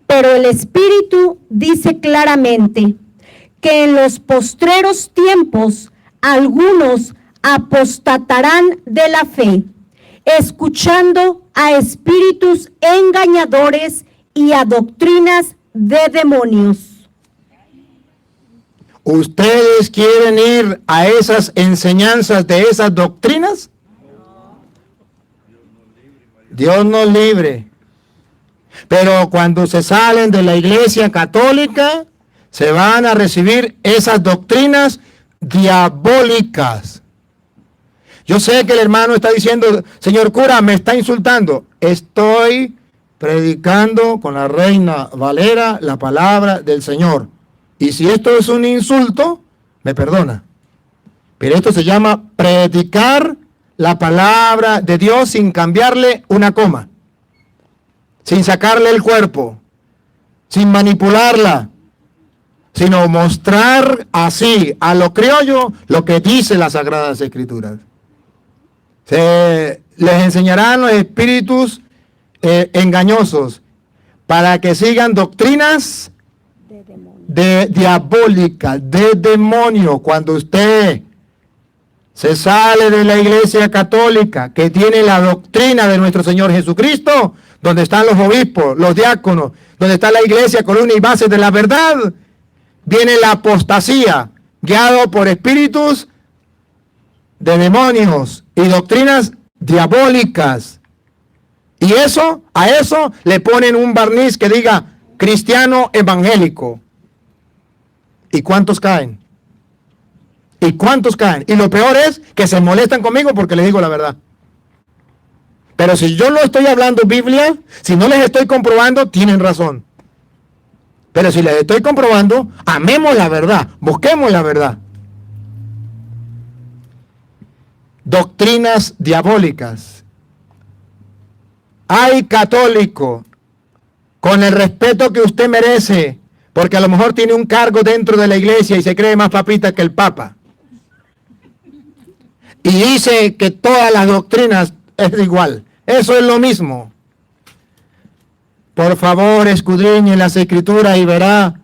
Pero el Espíritu dice claramente que en los postreros tiempos algunos apostatarán de la fe, escuchando a espíritus engañadores y a doctrinas de demonios. ¿Ustedes quieren ir a esas enseñanzas de esas doctrinas? Dios nos libre. Pero cuando se salen de la iglesia católica, se van a recibir esas doctrinas diabólicas. Yo sé que el hermano está diciendo, señor cura, me está insultando. Estoy predicando con la Reina Valera la palabra del Señor. Y si esto es un insulto, me perdona. Pero esto se llama predicar la palabra de Dios sin cambiarle una coma, sin sacarle el cuerpo, sin manipularla, sino mostrar así a lo criollo lo que dice las Sagradas Escrituras. Se les enseñarán los espíritus engañosos para que sigan doctrinas diabólicas, de demonio. Cuando usted se sale de la iglesia católica, que tiene la doctrina de nuestro Señor Jesucristo, donde están los obispos, los diáconos, donde está la iglesia, columna y base de la verdad, viene la apostasía, guiado por espíritus de demonios y doctrinas diabólicas. Y a eso le ponen un barniz que diga cristiano evangélico. ¿Y cuántos caen? ¿Y cuántos caen? Y lo peor es que se molestan conmigo porque les digo la verdad. Pero si yo no estoy hablando Biblia, si no les estoy comprobando, tienen razón. Pero si les estoy comprobando, amemos la verdad, busquemos la verdad. Doctrinas diabólicas. Hay católico, con el respeto que usted merece, porque a lo mejor tiene un cargo dentro de la iglesia y se cree más papita que el Papa. Y dice que todas las doctrinas es igual. Eso es lo mismo. Por favor, escudriñe las Escrituras y verá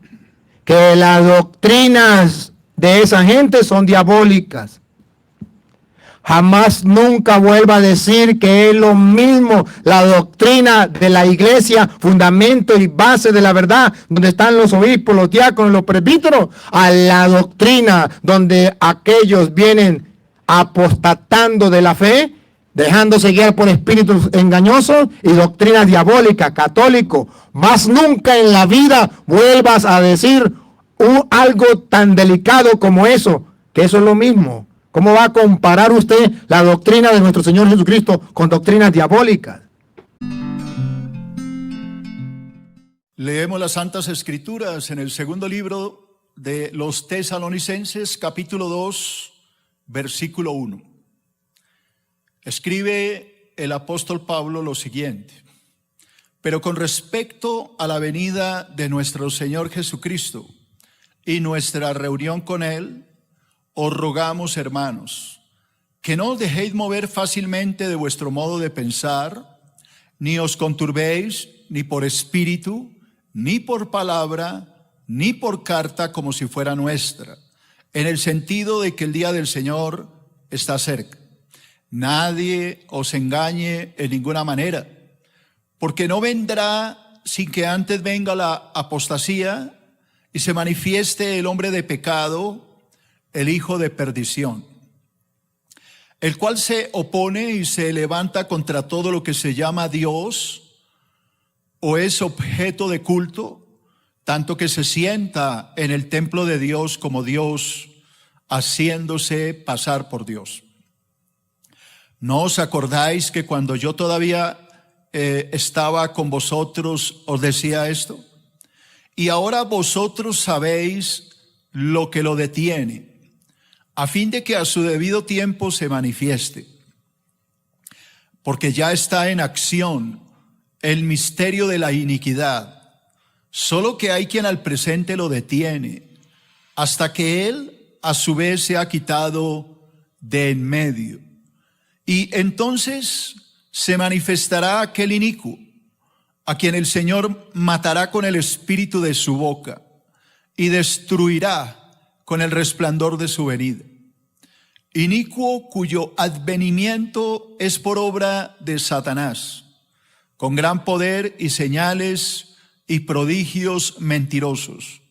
que las doctrinas de esa gente son diabólicas. Jamás nunca vuelva a decir que es lo mismo la doctrina de la iglesia, fundamento y base de la verdad, donde están los obispos, los diáconos, los presbíteros, a la doctrina donde aquellos vienen apostatando de la fe, dejándose guiar por espíritus engañosos y doctrinas diabólicas, católico. Más nunca en la vida vuelvas a decir algo tan delicado como eso, que eso es lo mismo. ¿Cómo va a comparar usted la doctrina de nuestro Señor Jesucristo con doctrinas diabólicas? Leemos las Santas Escrituras en el segundo libro de los Tesalonicenses, capítulo 2, versículo 1. Escribe el apóstol Pablo lo siguiente: pero con respecto a la venida de nuestro Señor Jesucristo y nuestra reunión con Él, os rogamos, hermanos, que no os dejéis mover fácilmente de vuestro modo de pensar, ni os conturbéis ni por espíritu, ni por palabra, ni por carta como si fuera nuestra, en el sentido de que el día del Señor está cerca. Nadie os engañe en ninguna manera, porque no vendrá sin que antes venga la apostasía y se manifieste el hombre de pecado, el hijo de perdición, el cual se opone y se levanta contra todo lo que se llama Dios o es objeto de culto, tanto que se sienta en el templo de Dios como Dios, haciéndose pasar por Dios. ¿No os acordáis que cuando yo todavía estaba con vosotros os decía esto? Y ahora vosotros sabéis lo que lo detiene, a fin de que a su debido tiempo se manifieste. Porque ya está en acción el misterio de la iniquidad, solo que hay quien al presente lo detiene, hasta que él a su vez se ha quitado de en medio. Y entonces se manifestará aquel inicuo, a quien el Señor matará con el espíritu de su boca y destruirá con el resplandor de su venida. Inicuo cuyo advenimiento es por obra de Satanás, con gran poder y señales y prodigios mentirosos,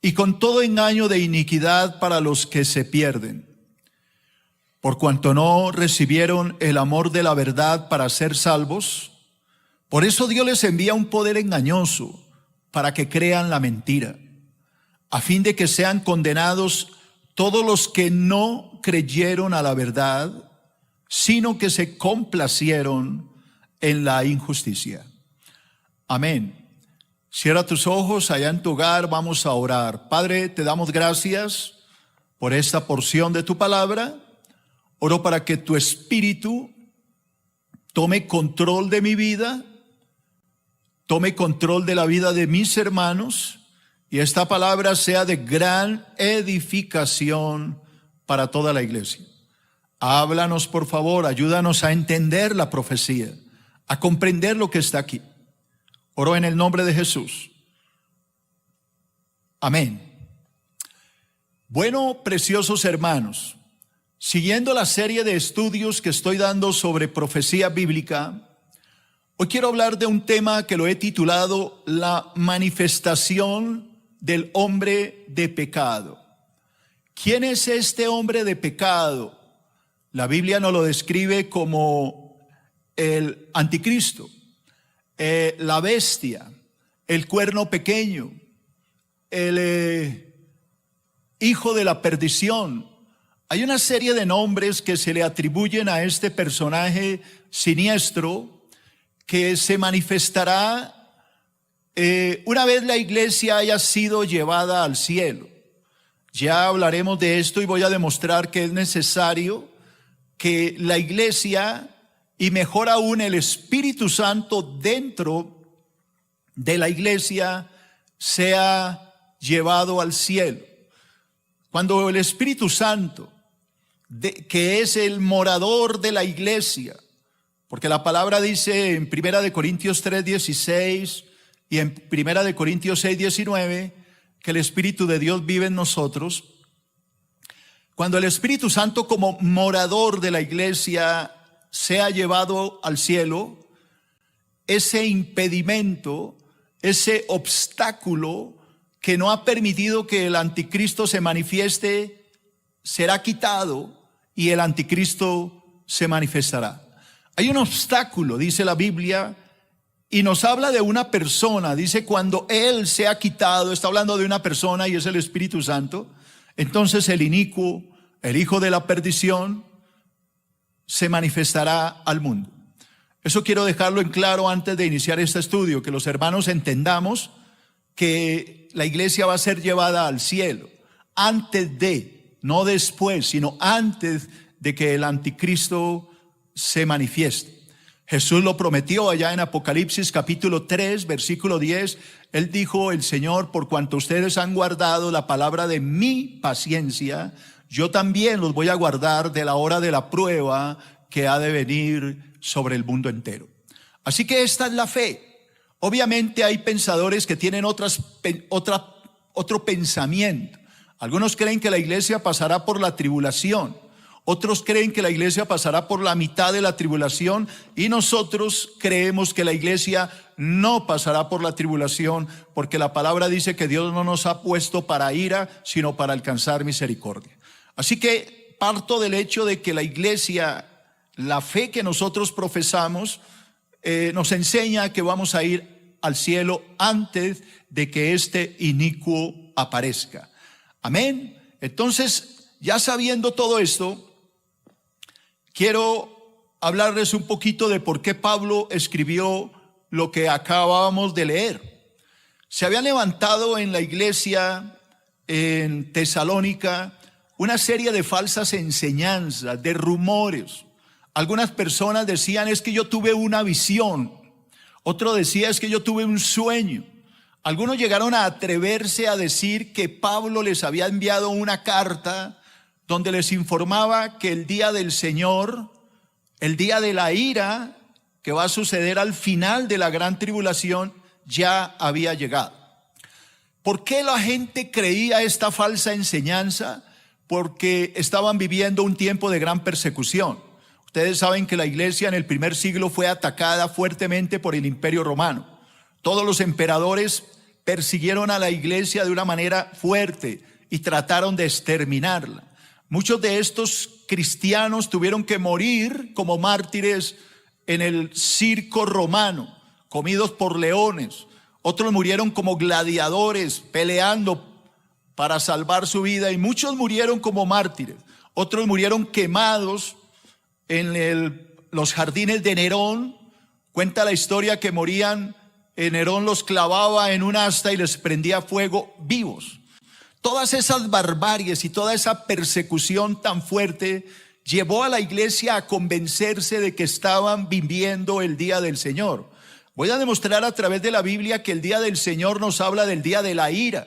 y con todo engaño de iniquidad para los que se pierden, por cuanto no recibieron el amor de la verdad para ser salvos. Por eso Dios les envía un poder engañoso para que crean la mentira, a fin de que sean condenados todos los que no creyeron a la verdad, sino que se complacieron en la injusticia. Amén. Cierra tus ojos allá en tu hogar, vamos a orar. Padre, te damos gracias por esta porción de tu palabra. Oro para que tu Espíritu tome control de mi vida, tome control de la vida de mis hermanos, y esta palabra sea de gran edificación para toda la iglesia. Háblanos, por favor, ayúdanos a entender la profecía, a comprender lo que está aquí. Oro en el nombre de Jesús. Amén. Bueno, preciosos hermanos, siguiendo la serie de estudios que estoy dando sobre profecía bíblica, hoy quiero hablar de un tema que lo he titulado La manifestación del hombre de pecado. ¿Quién es este hombre de pecado? La Biblia nos lo describe como el anticristo, la bestia, el cuerno pequeño, el hijo de la perdición. Hay una serie de nombres que se le atribuyen a este personaje siniestro que se manifestará una vez la iglesia haya sido llevada al cielo. Ya hablaremos de esto y voy a demostrar que es necesario que la iglesia, y mejor aún el Espíritu Santo dentro de la iglesia, sea llevado al cielo. Cuando el Espíritu Santo, que es el morador de la iglesia, porque la palabra dice en 1 Corintios 3:16 y en 1 Corintios 6:19 que el Espíritu de Dios vive en nosotros. Cuando el Espíritu Santo como morador de la iglesia sea llevado al cielo, ese impedimento, ese obstáculo que no ha permitido que el anticristo se manifieste, será quitado y el anticristo se manifestará. Hay un obstáculo, dice la Biblia, y nos habla de una persona. Dice, cuando Él sea quitado, está hablando de una persona y es el Espíritu Santo, entonces el inicuo, el hijo de la perdición, se manifestará al mundo. Eso quiero dejarlo en claro antes de iniciar este estudio, que los hermanos entendamos que la iglesia va a ser llevada al cielo antes de, no después, sino antes de que el anticristo se manifieste. Jesús lo prometió allá en Apocalipsis capítulo 3, versículo 10. Él dijo, el Señor, por cuanto ustedes han guardado la palabra de mi paciencia, yo también los voy a guardar de la hora de la prueba que ha de venir sobre el mundo entero. Así que esta es la fe. Obviamente hay pensadores que tienen otro pensamiento. Algunos creen que la iglesia pasará por la tribulación. Otros creen que la iglesia pasará por la mitad de la tribulación, y nosotros creemos que la iglesia no pasará por la tribulación, porque la palabra dice que Dios no nos ha puesto para ira, sino para alcanzar misericordia. Así que parto del hecho de que la iglesia, la fe que nosotros profesamos, nos enseña que vamos a ir al cielo antes de que este inicuo aparezca. Amén. Entonces, ya sabiendo todo esto, quiero hablarles un poquito de por qué Pablo escribió lo que acabábamos de leer. Se habían levantado en la iglesia en Tesalónica una serie de falsas enseñanzas, de rumores. Algunas personas decían, es que yo tuve una visión. Otro decía, es que yo tuve un sueño. Algunos llegaron a atreverse a decir que Pablo les había enviado una carta donde les informaba que el día del Señor, el día de la ira, que va a suceder al final de la gran tribulación, ya había llegado. ¿Por qué la gente creía esta falsa enseñanza? Porque estaban viviendo un tiempo de gran persecución. Ustedes saben que la iglesia en el primer siglo fue atacada fuertemente por el Imperio Romano. Todos los emperadores persiguieron a la iglesia de una manera fuerte y trataron de exterminarla. Muchos de estos cristianos tuvieron que morir como mártires en el circo romano, comidos por leones. Otros murieron como gladiadores, peleando para salvar su vida, y muchos murieron como mártires. Otros murieron quemados en los jardines de Nerón. Cuenta la historia que morían, Nerón los clavaba en un asta y les prendía fuego vivos. Todas esas barbaries y toda esa persecución tan fuerte llevó a la iglesia a convencerse de que estaban viviendo el día del Señor. Voy a demostrar a través de la Biblia que el día del Señor nos habla del día de la ira,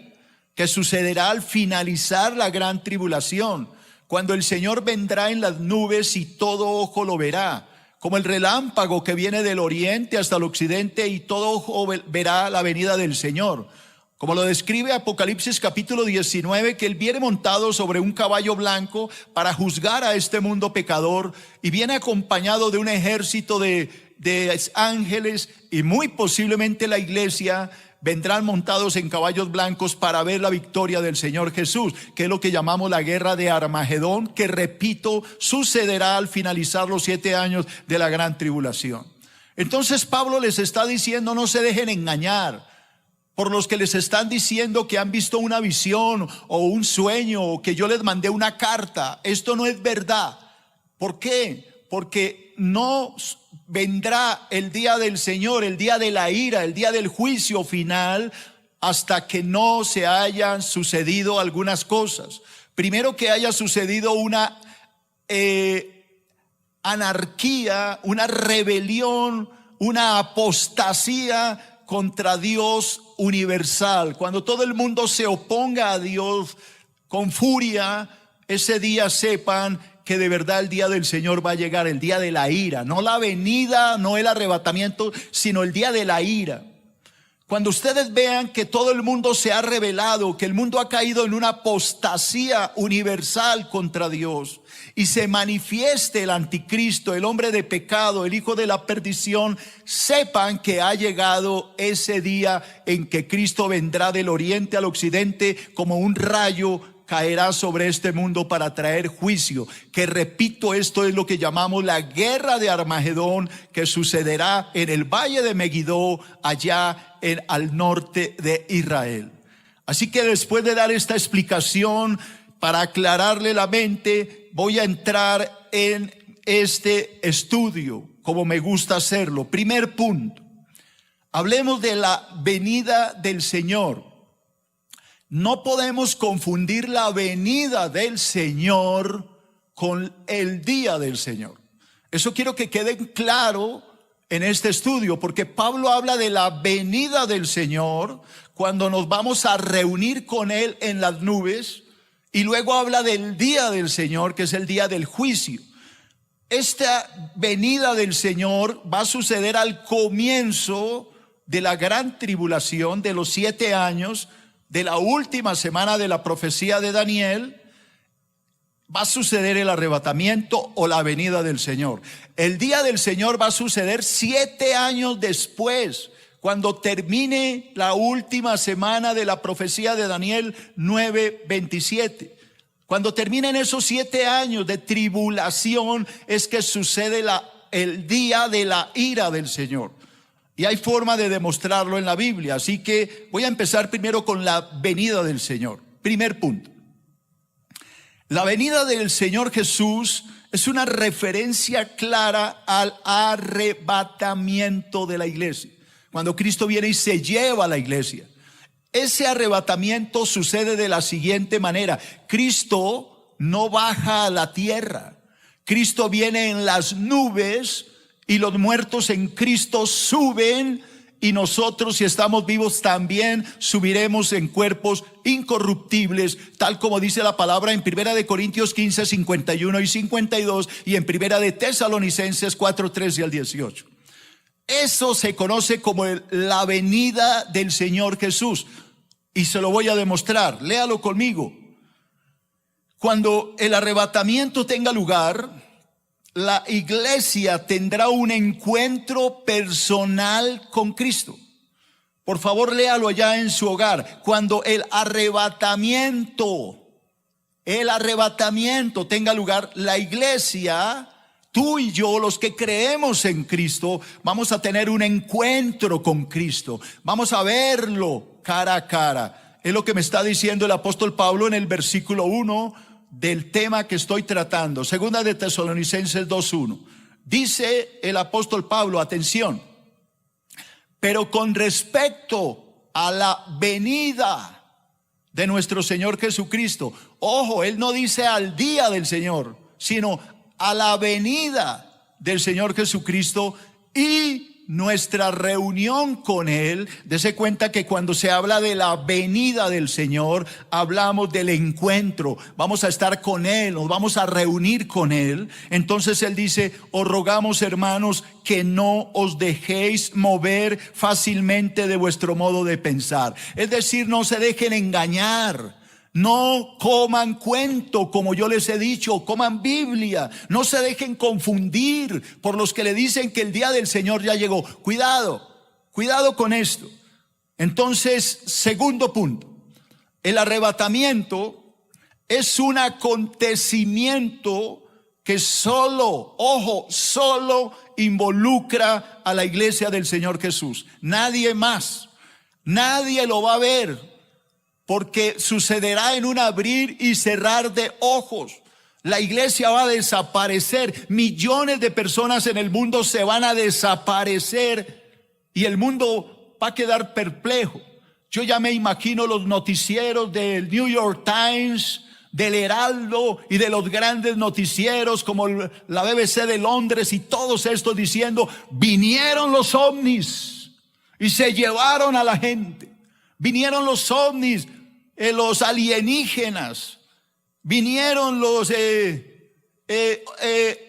que sucederá al finalizar la gran tribulación, cuando el Señor vendrá en las nubes y todo ojo lo verá, como el relámpago que viene del oriente hasta el occidente, y todo ojo verá la venida del Señor. Como lo describe Apocalipsis capítulo 19, que Él viene montado sobre un caballo blanco para juzgar a este mundo pecador, y viene acompañado de un ejército de ángeles, y muy posiblemente la iglesia vendrán montados en caballos blancos para ver la victoria del Señor Jesús, que es lo que llamamos la guerra de Armagedón, que, repito, sucederá al finalizar los 7 años de la gran tribulación. Entonces Pablo les está diciendo, no se dejen engañar por los que les están diciendo que han visto una visión o un sueño, o que yo les mandé una carta. Esto no es verdad. ¿Por qué? Porque no vendrá el día del Señor, el día de la ira, el día del juicio final, hasta que no se hayan sucedido algunas cosas. Primero, que haya sucedido una anarquía, una rebelión, una apostasía contra Dios universal. Cuando todo el mundo se oponga a Dios con furia, ese día sepan que de verdad el día del Señor va a llegar, el día de la ira, no la venida, no el arrebatamiento, sino el día de la ira. Cuando ustedes vean que todo el mundo se ha rebelado, que el mundo ha caído en una apostasía universal contra Dios, y se manifieste el anticristo, el hombre de pecado, el hijo de la perdición, sepan que ha llegado ese día en que Cristo vendrá del oriente al occidente como un rayo caerá sobre este mundo para traer juicio, que repito, esto es lo que llamamos la guerra de Armagedón, que sucederá en el valle de Megiddo, allá al norte de Israel. Así que después de dar esta explicación, para aclararle la mente, voy a entrar en este estudio, como me gusta hacerlo. Primer punto, hablemos de la venida del Señor. No podemos confundir la venida del Señor con el día del Señor. Eso quiero que quede claro en este estudio, porque Pablo habla de la venida del Señor cuando nos vamos a reunir con Él en las nubes, y luego habla del día del Señor, que es el día del juicio. Esta venida del Señor va a suceder al comienzo de la gran tribulación de los 7 años, de la última semana de la profecía de Daniel. Va a suceder el arrebatamiento o la venida del Señor. El día del Señor va a suceder 7 años después, cuando termine la última semana de la profecía de Daniel 9:27. Cuando terminen esos 7 años de tribulación es que sucede el día de la ira del Señor. Y hay forma de demostrarlo en la Biblia. Así que voy a empezar primero con la venida del Señor. Primer punto. La venida del Señor Jesús es una referencia clara al arrebatamiento de la iglesia. Cuando Cristo viene y se lleva a la iglesia. Ese arrebatamiento sucede de la siguiente manera. Cristo no baja a la tierra. Cristo viene en las nubes y los muertos en Cristo suben, y nosotros, si estamos vivos, también subiremos en cuerpos incorruptibles, tal como dice la palabra en 1 Corintios 15, 51 y 52, y en 1 Tesalonicenses 4, 13 al 18. Eso se conoce como la venida del Señor Jesús, y se lo voy a demostrar. Léalo conmigo. Cuando el arrebatamiento tenga lugar, la iglesia tendrá un encuentro personal con Cristo. Por favor, léalo allá en su hogar. Cuando el arrebatamiento tenga lugar, la iglesia, tú y yo, los que creemos en Cristo, vamos a tener un encuentro con Cristo. Vamos a verlo cara a cara. Es lo que me está diciendo el apóstol Pablo en el versículo 1 del tema que estoy tratando. Segunda de Tesalonicenses 2:1. Dice el apóstol Pablo, atención, pero con respecto a la venida de nuestro Señor Jesucristo, ojo, él no dice al día del Señor, sino a la venida del Señor Jesucristo y nuestra reunión con Él. Dese cuenta que cuando se habla de la venida del Señor, hablamos del encuentro. Vamos a estar con Él, nos vamos a reunir con Él. Entonces Él dice, os rogamos, hermanos, que no os dejéis mover fácilmente de vuestro modo de pensar. Es decir, no se dejen engañar. No coman cuento, como yo les he dicho, coman Biblia. No se dejen confundir por los que le dicen que el día del Señor ya llegó. Cuidado con esto. Entonces, segundo punto, el arrebatamiento es un acontecimiento que solo involucra a la iglesia del Señor Jesús. Nadie más, nadie lo va a ver. Porque sucederá en un abrir y cerrar de ojos. La iglesia va a desaparecer. Millones de personas en el mundo se van a desaparecer. Y el mundo va a quedar perplejo. Yo ya me imagino los noticieros del New York Times, del Heraldo y de los grandes noticieros como la BBC de Londres y todos estos diciendo, vinieron los ovnis y se llevaron a la gente. Vinieron los ovnis, los alienígenas, vinieron los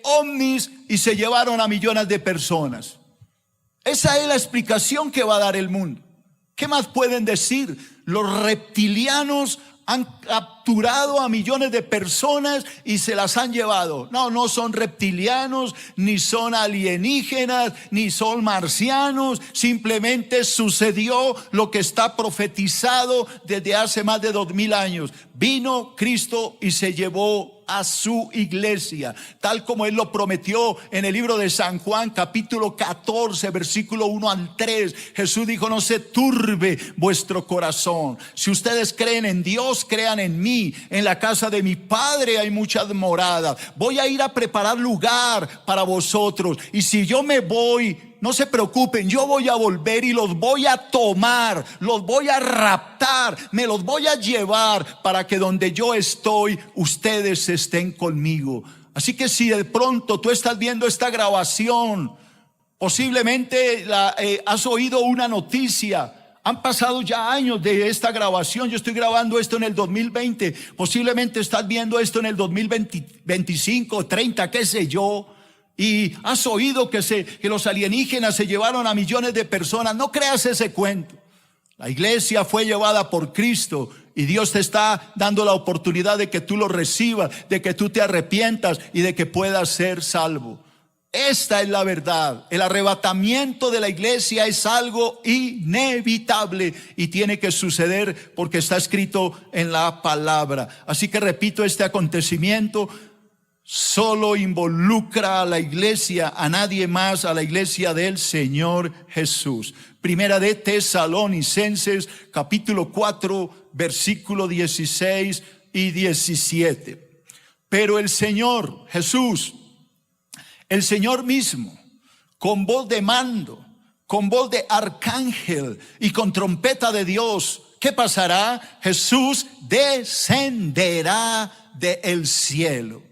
ovnis y se llevaron a millones de personas. Esa es la explicación que va a dar el mundo. ¿Qué más pueden decir? Los reptilianos han capturado a millones de personas y se las han llevado. No, no son reptilianos, ni son alienígenas, ni son marcianos. Simplemente sucedió lo que está profetizado desde hace más de 2000 años. Vino Cristo y se llevó a su iglesia, tal como Él lo prometió en el libro de San Juan, capítulo 14, versículo 1 al 3. Jesús dijo: no se turbe vuestro corazón. Si ustedes creen en Dios, crean en mí. En la casa de mi Padre hay muchas moradas. Voy a ir a preparar lugar para vosotros. Y si yo me voy, no se preocupen, yo voy a volver y los voy a tomar, los voy a raptar, me los voy a llevar para que donde yo estoy, ustedes estén conmigo. Así que si de pronto tú estás viendo esta grabación, posiblemente has oído una noticia. Han pasado ya años de esta grabación. Yo estoy grabando esto en el 2020. Posiblemente estás viendo esto en el 2025, 30, qué sé yo. Y has oído que los alienígenas se llevaron a millones de personas. No creas ese cuento. La iglesia fue llevada por Cristo y Dios te está dando la oportunidad de que tú lo recibas, de que tú te arrepientas y de que puedas ser salvo. Esta es la verdad. El arrebatamiento de la iglesia es algo inevitable y tiene que suceder porque está escrito en la palabra. Así que repito, este acontecimiento solo involucra a la iglesia, a nadie más, a la iglesia del Señor Jesús. Primera de Tesalonicenses, capítulo 4, versículo 16 y 17. Pero el Señor Jesús, el Señor mismo, con voz de mando, con voz de arcángel y con trompeta de Dios, ¿qué pasará? Jesús descenderá del cielo.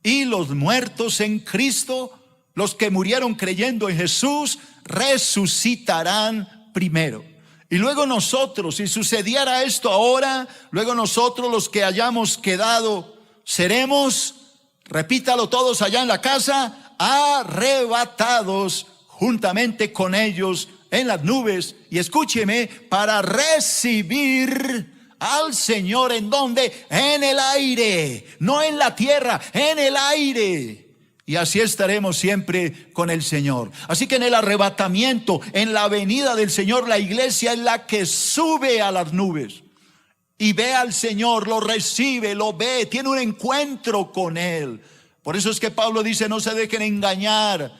Y los muertos en Cristo, los que murieron creyendo en Jesús, resucitarán primero. Y luego nosotros, si sucediera esto ahora, luego nosotros los que hayamos quedado, seremos, repítalo todos allá en la casa, arrebatados juntamente con ellos en las nubes. Y escúcheme, para recibir al Señor. ¿En dónde? En el aire, no en la tierra, en el aire. Y así estaremos siempre con el Señor. Así que en el arrebatamiento, en la venida del Señor, la iglesia es la que sube a las nubes y ve al Señor, lo recibe, lo ve, tiene un encuentro con Él. Por eso es que Pablo dice: no se dejen engañar,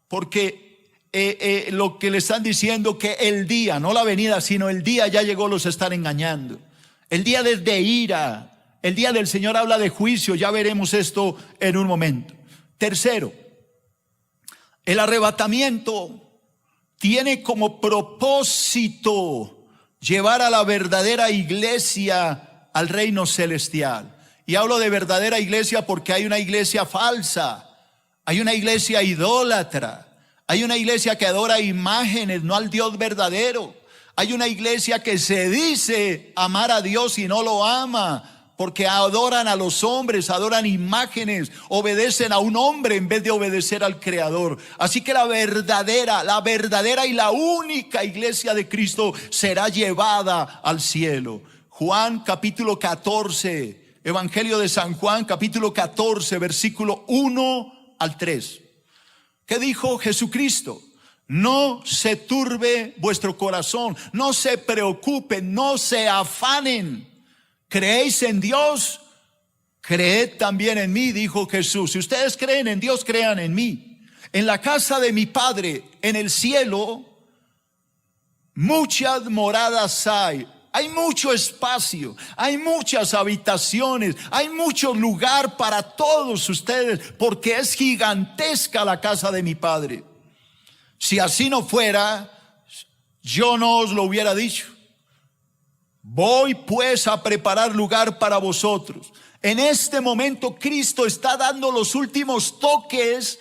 porque lo que le están diciendo, que el día, no la venida, sino el día ya llegó, los están engañando. El día de ira, el día del Señor habla de juicio. Ya veremos esto en un momento. Tercero, el arrebatamiento tiene como propósito llevar a la verdadera iglesia al reino celestial. Y hablo de verdadera iglesia porque hay una iglesia falsa, hay una iglesia idólatra, hay una iglesia que adora imágenes, no al Dios verdadero. Hay una iglesia que se dice amar a Dios y no lo ama, porque adoran a los hombres, adoran imágenes, obedecen a un hombre en vez de obedecer al Creador. Así que la verdadera y la única iglesia de Cristo será llevada al cielo. Juan capítulo 14, Evangelio de San Juan capítulo 14, versículo 1 al 3. ¿Qué dijo Jesucristo? No se turbe vuestro corazón, no se preocupen, no se afanen. ¿Creéis en Dios? Creed también en mí, dijo Jesús. Si ustedes creen en Dios, crean en mí. En la casa de mi Padre, en el cielo, muchas moradas hay. Hay mucho espacio, hay muchas habitaciones, hay mucho lugar para todos ustedes, porque es gigantesca la casa de mi Padre. Si así no fuera, yo no os lo hubiera dicho. Voy pues a preparar lugar para vosotros. En este momento Cristo está dando los últimos toques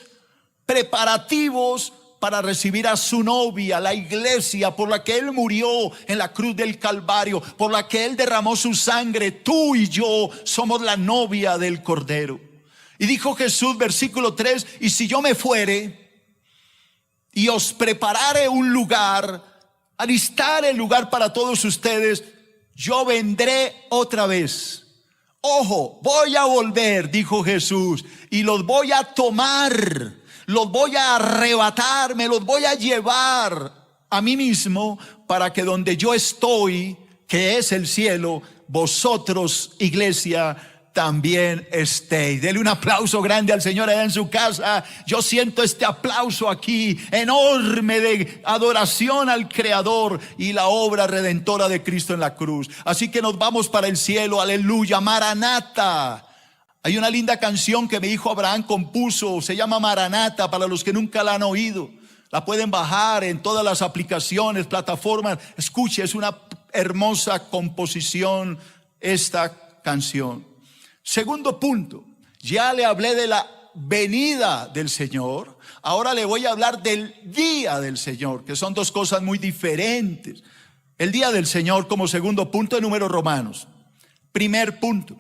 preparativos para recibir a su novia, la iglesia, por la que Él murió en la cruz del Calvario, por la que Él derramó su sangre. Tú y yo somos la novia del Cordero. Y dijo Jesús, versículo 3, y si yo me fuere y os preparare un lugar, alistar el lugar para todos ustedes, yo vendré otra vez, Ojo, voy a volver, dijo Jesús, y los voy a tomar, los voy a arrebatar, me los voy a llevar a mí mismo, para que donde yo estoy, que es el cielo, vosotros, iglesia, también estéis. Dele un aplauso grande al Señor allá en su casa. Yo siento este aplauso aquí, enorme, de adoración al Creador y la obra redentora de Cristo en la cruz. Así que nos vamos para el cielo, aleluya, Maranata. Hay una linda canción que mi hijo Abraham compuso, se llama Maranata, para los que nunca la han oído. La pueden bajar en todas las aplicaciones, plataformas. Escuche, es una hermosa composición esta canción. Segundo punto, ya le hablé de la venida del Señor. Ahora le voy a hablar del día del Señor, que son dos cosas muy diferentes. El día del Señor como segundo punto en Números Romanos. Primer punto,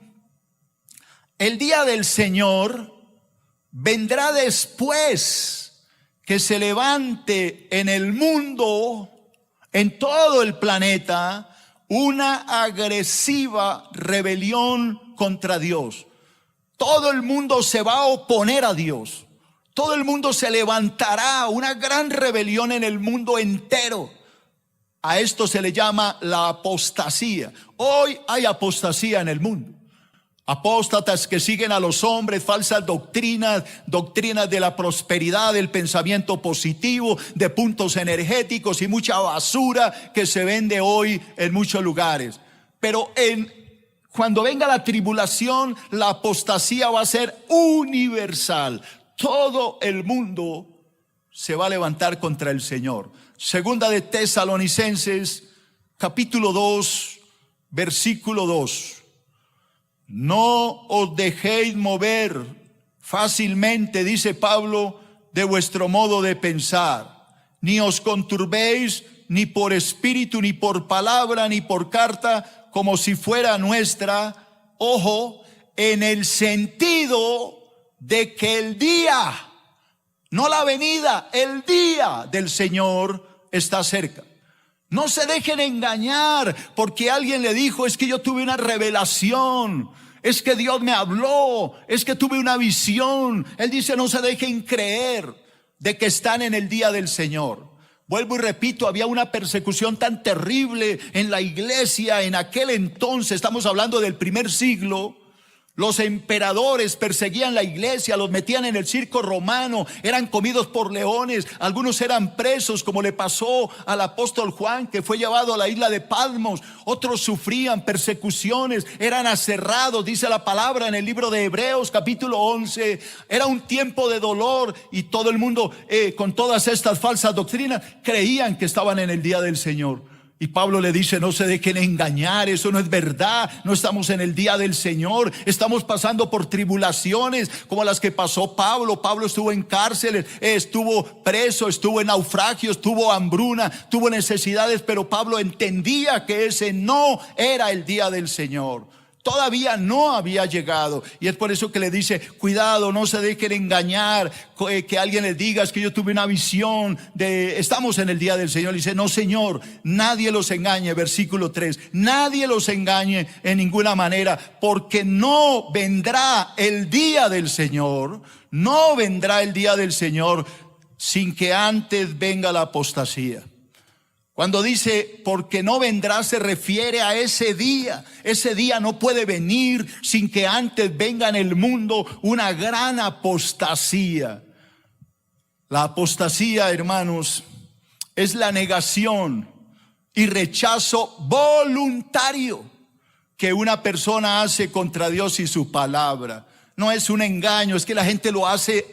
el día del Señor vendrá después que se levante en el mundo, en todo el planeta, una agresiva rebelión contra Dios. Todo el mundo se va a oponer a Dios. Todo el mundo se levantará, una gran rebelión en el mundo entero. A esto se le llama la apostasía. Hoy hay apostasía en el mundo. Apóstatas que siguen a los hombres, falsas doctrinas, doctrinas de la prosperidad, del pensamiento positivo, de puntos energéticos y mucha basura que se vende hoy en muchos lugares. Pero cuando venga la tribulación, la apostasía va a ser universal. Todo el mundo se va a levantar contra el Señor. Segunda de Tesalonicenses, capítulo 2, versículo 2. No os dejéis mover fácilmente, dice Pablo, de vuestro modo de pensar. Ni os conturbéis ni por espíritu, ni por palabra, ni por carta, como si fuera nuestra. Ojo, en el sentido de que el día, no la venida, el día del Señor está cerca. No se dejen engañar porque alguien le dijo, es que yo tuve una revelación, es que Dios me habló, es que tuve una visión. Él dice, no se dejen creer de que están en el día del Señor. Vuelvo y repito, había una persecución tan terrible en la iglesia en aquel entonces, estamos hablando del primer siglo. Los emperadores perseguían la iglesia, los metían en el circo romano, eran comidos por leones, algunos eran presos, como le pasó al apóstol Juan, que fue llevado a la isla de Patmos. Otros sufrían persecuciones, eran aserrados, dice la palabra en el libro de Hebreos capítulo 11. Era un tiempo de dolor y todo el mundo con todas estas falsas doctrinas creían que estaban en el día del Señor. Y Pablo le dice, no se dejen engañar, eso no es verdad, no estamos en el día del Señor, estamos pasando por tribulaciones como las que pasó Pablo. Pablo estuvo en cárceles, estuvo preso, estuvo en naufragios, tuvo hambruna, tuvo necesidades, pero Pablo entendía que ese no era el día del Señor. Todavía no había llegado, y es por eso que le dice, cuidado, no se dejen engañar, que alguien les diga, es que yo tuve una visión de, estamos en el día del Señor. Le dice, no Señor, nadie los engañe, versículo 3, nadie los engañe en ninguna manera, porque no vendrá el día del Señor, no vendrá el día del Señor sin que antes venga la apostasía. Cuando dice, porque no vendrá, se refiere a ese día. Ese día no puede venir sin que antes venga en el mundo una gran apostasía. La apostasía, hermanos, es la negación y rechazo voluntario que una persona hace contra Dios y su palabra. No es un engaño, es que la gente lo hace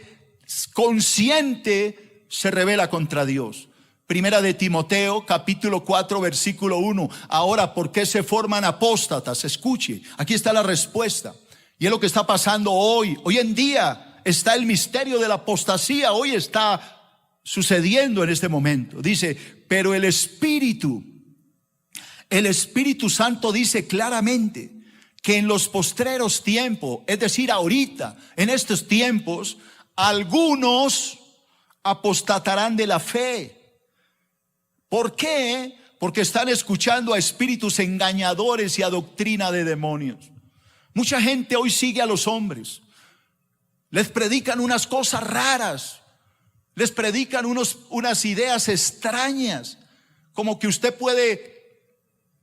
consciente, se rebela contra Dios. Primera de Timoteo, capítulo 4, versículo 1. Ahora, ¿por qué se forman apóstatas? Escuche, aquí está la respuesta. Y es lo que está pasando hoy. Hoy en día está el misterio de la apostasía. Hoy está sucediendo en este momento. Dice, pero el Espíritu Santo dice claramente que en los postreros tiempos, es decir, ahorita, en estos tiempos, algunos apostatarán de la fe. ¿Por qué? Porque están escuchando a espíritus engañadores y a doctrina de demonios. Mucha gente hoy sigue a los hombres. Les predican unas cosas raras. Les predican unas ideas extrañas. Como que usted puede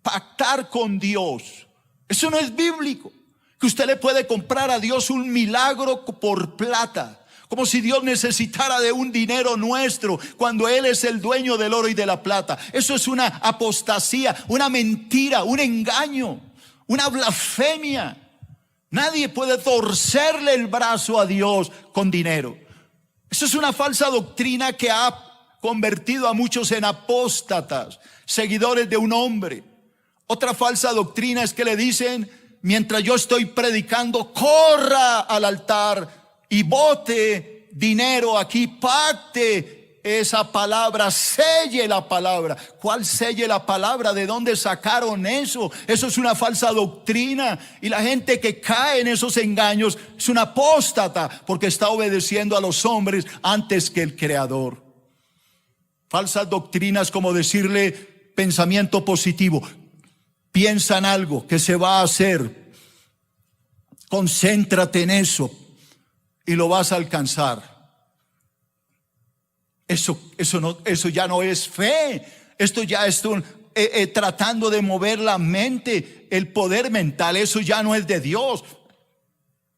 pactar con Dios. Eso no es bíblico. Que usted le puede comprar a Dios un milagro por plata. Como si Dios necesitara de un dinero nuestro cuando Él es el dueño del oro y de la plata. Eso es una apostasía, una mentira, un engaño, una blasfemia. Nadie puede torcerle el brazo a Dios con dinero. Eso es una falsa doctrina que ha convertido a muchos en apóstatas, seguidores de un hombre. Otra falsa doctrina es que le dicen, mientras yo estoy predicando, corra al altar y bote dinero aquí, pacte esa palabra, selle la palabra. ¿Cuál selle la palabra? ¿De dónde sacaron eso? Eso es una falsa doctrina. Y la gente que cae en esos engaños es una apóstata porque está obedeciendo a los hombres antes que el Creador. Falsas doctrinas como decirle pensamiento positivo. Piensa en algo que se va a hacer. Concéntrate en eso y lo vas a alcanzar. Eso ya no es fe. Esto ya es tratando de mover la mente, el poder mental. Eso ya no es de Dios.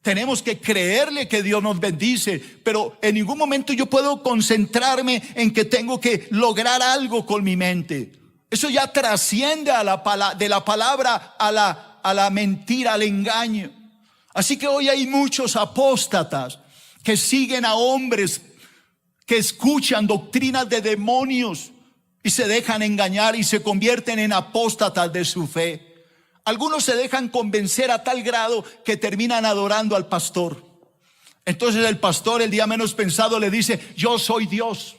Tenemos que creerle que Dios nos bendice, pero en ningún momento yo puedo concentrarme en que tengo que lograr algo con mi mente. Eso ya trasciende de la palabra a la mentira, al engaño. Así que hoy hay muchos apóstatas que siguen a hombres que escuchan doctrinas de demonios y se dejan engañar y se convierten en apóstatas de su fe. Algunos se dejan convencer a tal grado que terminan adorando al pastor. Entonces el pastor, el día menos pensado, le dice: yo soy Dios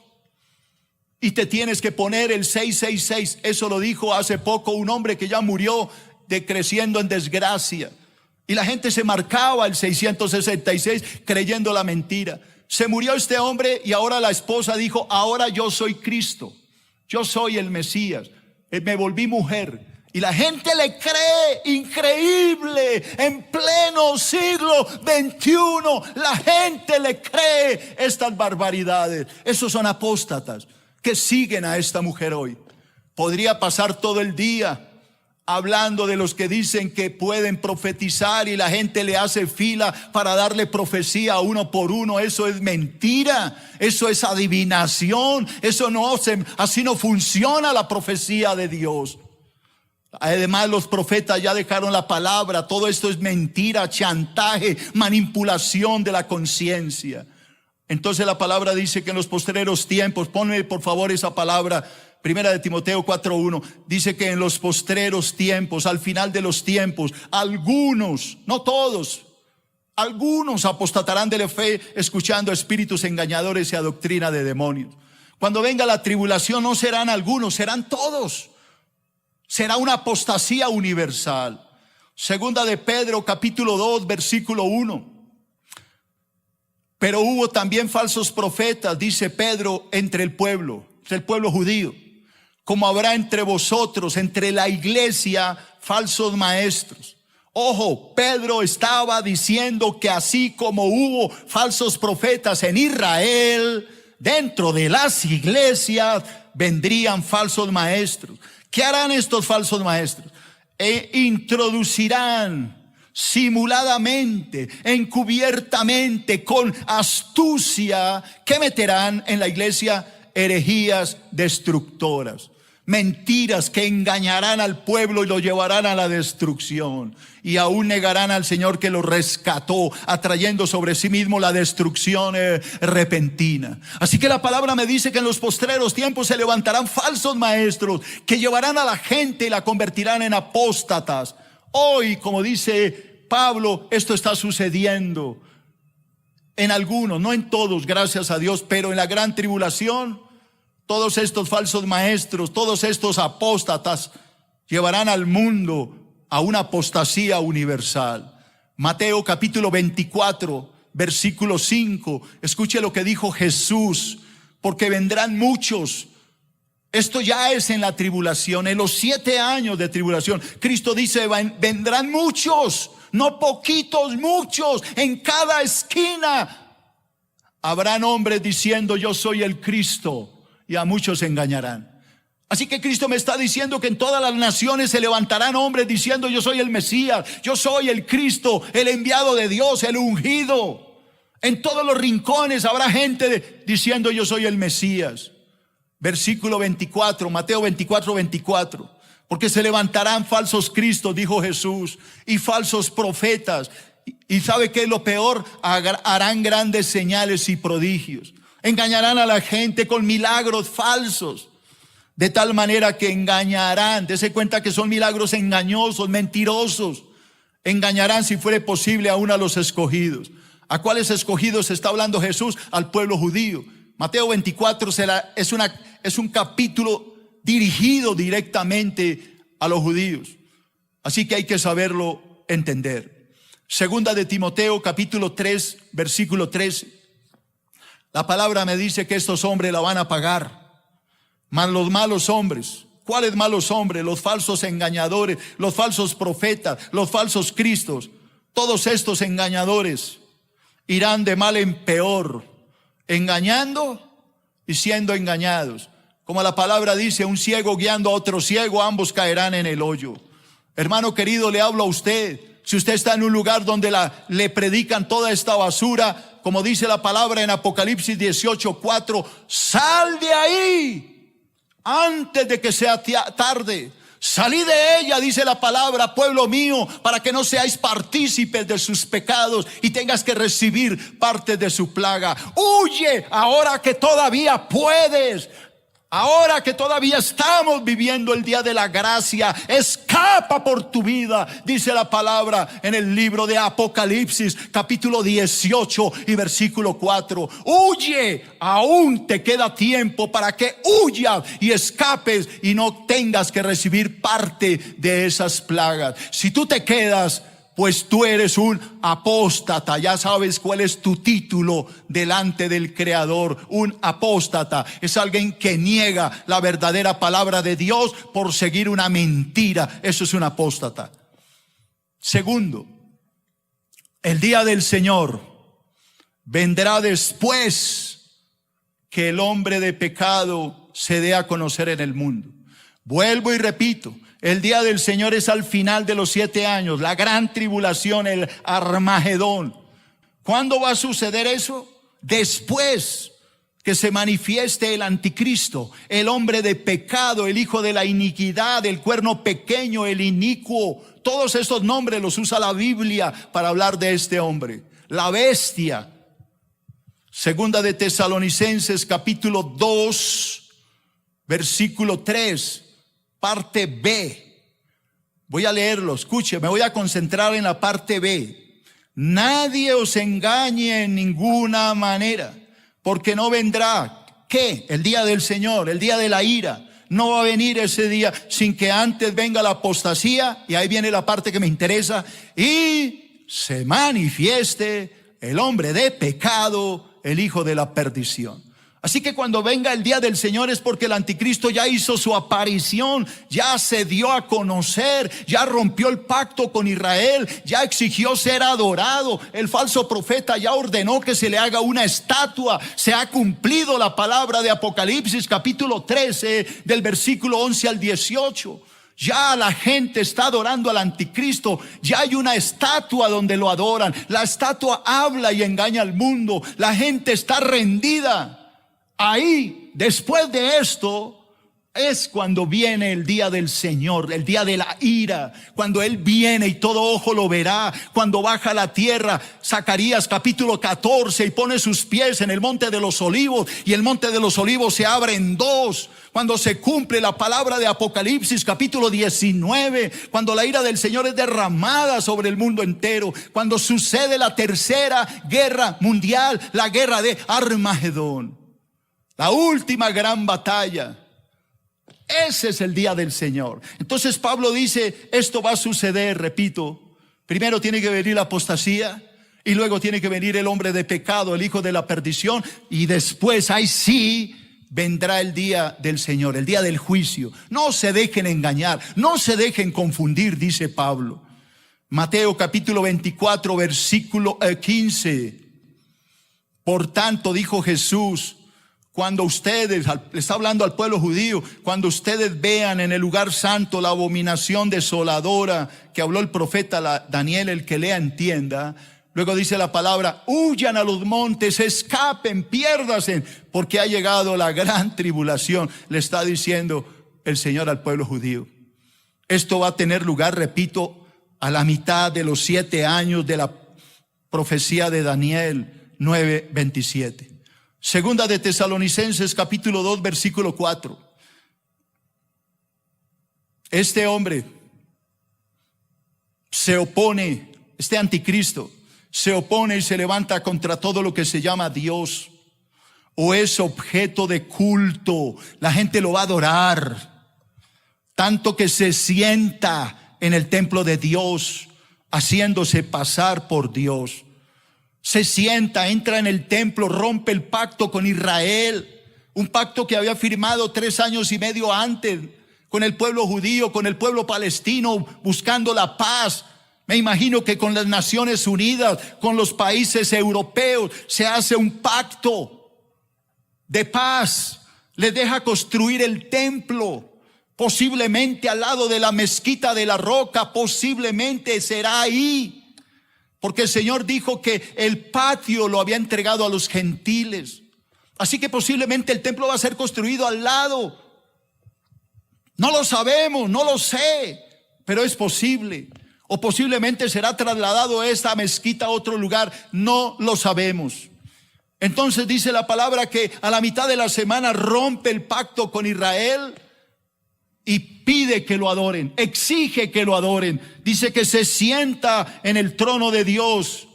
y te tienes que poner el 666. Eso lo dijo hace poco un hombre que ya murió decreciendo en desgracia. Y la gente se marcaba el 666 creyendo la mentira. Se murió este hombre y ahora la esposa dijo: ahora yo soy Cristo, yo soy el Mesías, me volví mujer. Y la gente le cree. Increíble. En pleno siglo XXI la gente le cree estas barbaridades. Esos son apóstatas que siguen a esta mujer hoy. Podría pasar todo el día hablando de los que dicen que pueden profetizar y la gente le hace fila para darle profecía uno por uno. Eso es mentira, eso es adivinación, así no funciona la profecía de Dios. Además, los profetas ya dejaron la palabra. Todo esto es mentira, chantaje, manipulación de la conciencia. Entonces la palabra dice que en los postreros tiempos, ponme por favor esa palabra, Primera de Timoteo 4:1, dice que en los postreros tiempos, al final de los tiempos, algunos, no todos, algunos apostatarán de la fe escuchando a espíritus engañadores y a doctrina de demonios. Cuando venga la tribulación no serán algunos, serán todos. Será una apostasía universal. Segunda de Pedro capítulo 2 versículo 1. Pero hubo también falsos profetas, dice Pedro, entre el pueblo judío, como habrá entre vosotros, entre la iglesia, falsos maestros. Ojo, Pedro estaba diciendo que así como hubo falsos profetas en Israel, dentro de las iglesias vendrían falsos maestros. ¿Qué harán estos falsos maestros? Introducirán simuladamente, encubiertamente, con astucia, que meterán en la iglesia herejías destructoras, mentiras que engañarán al pueblo y lo llevarán a la destrucción, y aún negarán al Señor que lo rescató, atrayendo sobre sí mismo la destrucción repentina. Así que la palabra me dice que en los postreros tiempos se levantarán falsos maestros que llevarán a la gente y la convertirán en apóstatas. Hoy, como dice Pablo, esto está sucediendo en algunos, no en todos, gracias a Dios, pero en la gran tribulación, todos estos falsos maestros, todos estos apóstatas llevarán al mundo a una apostasía universal. Mateo capítulo 24, versículo 5. Escuche lo que dijo Jesús: porque vendrán muchos. Esto ya es en la tribulación, en los 7 años de tribulación. Cristo dice: vendrán muchos. no poquitos, muchos, en cada esquina. Habrán hombres diciendo yo soy el Cristo, y a muchos se engañarán. Así que Cristo me está diciendo que en todas las naciones se levantarán hombres diciendo yo soy el Mesías, yo soy el Cristo, el enviado de Dios, el ungido. En todos los rincones habrá gente diciendo yo soy el Mesías. Versículo 24, Mateo 24, 24. Porque se levantarán falsos cristos, dijo Jesús, y falsos profetas. Y ¿sabe qué es lo peor? Harán grandes señales y prodigios. Engañarán a la gente con milagros falsos. De tal manera que engañarán. Dese cuenta que son milagros engañosos, mentirosos. Engañarán, si fuere posible, aún a los escogidos. ¿A cuáles escogidos está hablando Jesús? Al pueblo judío. Mateo 24 es un capítulo dirigido directamente a los judíos. Así que hay que saberlo entender. Segunda de Timoteo, capítulo 3, versículo 13. La palabra me dice que estos hombres la van a pagar. Mas los malos hombres, ¿cuáles malos hombres? Los falsos engañadores, los falsos profetas, los falsos cristos. Todos estos engañadores irán de mal en peor, engañando y siendo engañados. Como la palabra dice, un ciego guiando a otro ciego, ambos caerán en el hoyo. Hermano querido, le hablo a usted. Si usted está en un lugar donde le predican toda esta basura, como dice la palabra en Apocalipsis 18:4, sal de ahí antes de que sea tarde. Salí de ella, dice la palabra, pueblo mío, para que no seáis partícipes de sus pecados y tengas que recibir parte de su plaga. Huye ahora que todavía puedes. Ahora que todavía estamos viviendo el día de la gracia, escapa por tu vida, dice la palabra en el libro de Apocalipsis, capítulo 18 y versículo 4. Huye, aún te queda tiempo para que huyas y escapes y no tengas que recibir parte de esas plagas. Si tú te quedas, pues tú eres un apóstata. Ya sabes cuál es tu título delante del Creador. Un apóstata es alguien que niega la verdadera palabra de Dios por seguir una mentira. Eso es un apóstata. Segundo, el día del Señor vendrá después que el hombre de pecado se dé a conocer en el mundo. Vuelvo y repito. El día del Señor es al final de los 7 años, la gran tribulación, el Armagedón. ¿Cuándo va a suceder eso? Después que se manifieste el anticristo, el hombre de pecado, el hijo de la iniquidad, el cuerno pequeño, el inicuo. Todos estos nombres los usa la Biblia para hablar de este hombre. La bestia. Segunda de Tesalonicenses, capítulo 2, versículo 3. Parte B. Voy a leerlo, escuche, me voy a concentrar en la parte B. Nadie os engañe en ninguna manera, porque no vendrá, ¿qué? El día del Señor, el día de la ira. No va a venir ese día sin que antes venga la apostasía, y ahí viene la parte que me interesa, y se manifieste el hombre de pecado, el hijo de la perdición. Así que cuando venga el día del Señor es porque el anticristo ya hizo su aparición, ya se dio a conocer, ya rompió el pacto con Israel, ya exigió ser adorado. El falso profeta ya ordenó que se le haga una estatua. Se ha cumplido la palabra de Apocalipsis capítulo 13 del versículo 11 al 18. Ya la gente está adorando al anticristo. Ya hay una estatua donde lo adoran. La estatua habla y engaña al mundo. La gente está rendida. Ahí, después de esto, es cuando viene el día del Señor, el día de la ira, cuando Él viene y todo ojo lo verá, cuando baja a la tierra. Zacarías capítulo 14, y pone sus pies en el monte de los olivos, y el monte de los olivos se abre en dos. Cuando se cumple la palabra de Apocalipsis capítulo 19, cuando la ira del Señor es derramada sobre el mundo entero, cuando sucede la tercera guerra mundial, la guerra de Armagedón. La última gran batalla. Ese es el día del Señor. Entonces Pablo dice, esto va a suceder, repito. Primero tiene que venir la apostasía, y luego tiene que venir el hombre de pecado, el hijo de la perdición, y después, ahí sí, vendrá el día del Señor, el día del juicio. No se dejen engañar, no se dejen confundir, dice Pablo. Mateo capítulo 24, versículo 15. Por tanto, dijo Jesús, cuando ustedes, le está hablando al pueblo judío, cuando ustedes vean en el lugar santo la abominación desoladora que habló el profeta Daniel, el que lea entienda. Luego dice la palabra, huyan a los montes, escapen, piérdanse, porque ha llegado la gran tribulación. Le está diciendo el Señor al pueblo judío. Esto va a tener lugar, repito, a la mitad de los 7 años de la profecía de Daniel 9:27. Segunda de Tesalonicenses capítulo 2 versículo 4. Este hombre se opone, este anticristo se opone y se levanta contra todo lo que se llama Dios o es objeto de culto. La gente lo va a adorar, tanto que se sienta en el templo de Dios, haciéndose pasar por Dios. Se sienta, entra en el templo, rompe el pacto con Israel, un pacto que había firmado 3 años y medio antes con el pueblo judío, con el pueblo palestino, buscando la paz. Me imagino que con las Naciones Unidas, con los países europeos, se hace un pacto de paz. Le deja construir el templo, posiblemente al lado de la mezquita de la Roca, posiblemente será ahí. Porque el Señor dijo que el patio lo había entregado a los gentiles. Así que posiblemente el templo va a ser construido al lado. No lo sabemos, no lo sé, pero es posible. O posiblemente será trasladado esta mezquita a otro lugar, no lo sabemos. Entonces dice la palabra que a la mitad de la semana rompe el pacto con Israel y pide que lo adoren, exige que lo adoren. Dice que se sienta en el trono de Dios,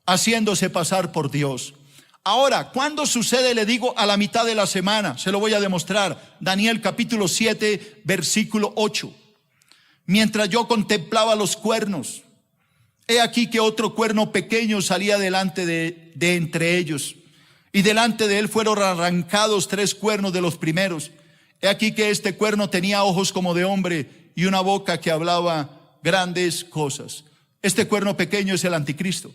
haciéndose pasar por Dios. Ahora, ¿cuándo sucede? Le digo, a la mitad de la semana. Se lo voy a demostrar. Daniel capítulo 7, versículo 8. Mientras yo contemplaba los cuernos, he aquí que otro cuerno pequeño salía delante de entre ellos. Y delante de él fueron arrancados 3 cuernos de los primeros. He aquí que este cuerno tenía ojos como de hombre y una boca que hablaba grandes cosas. Este cuerno pequeño es el anticristo.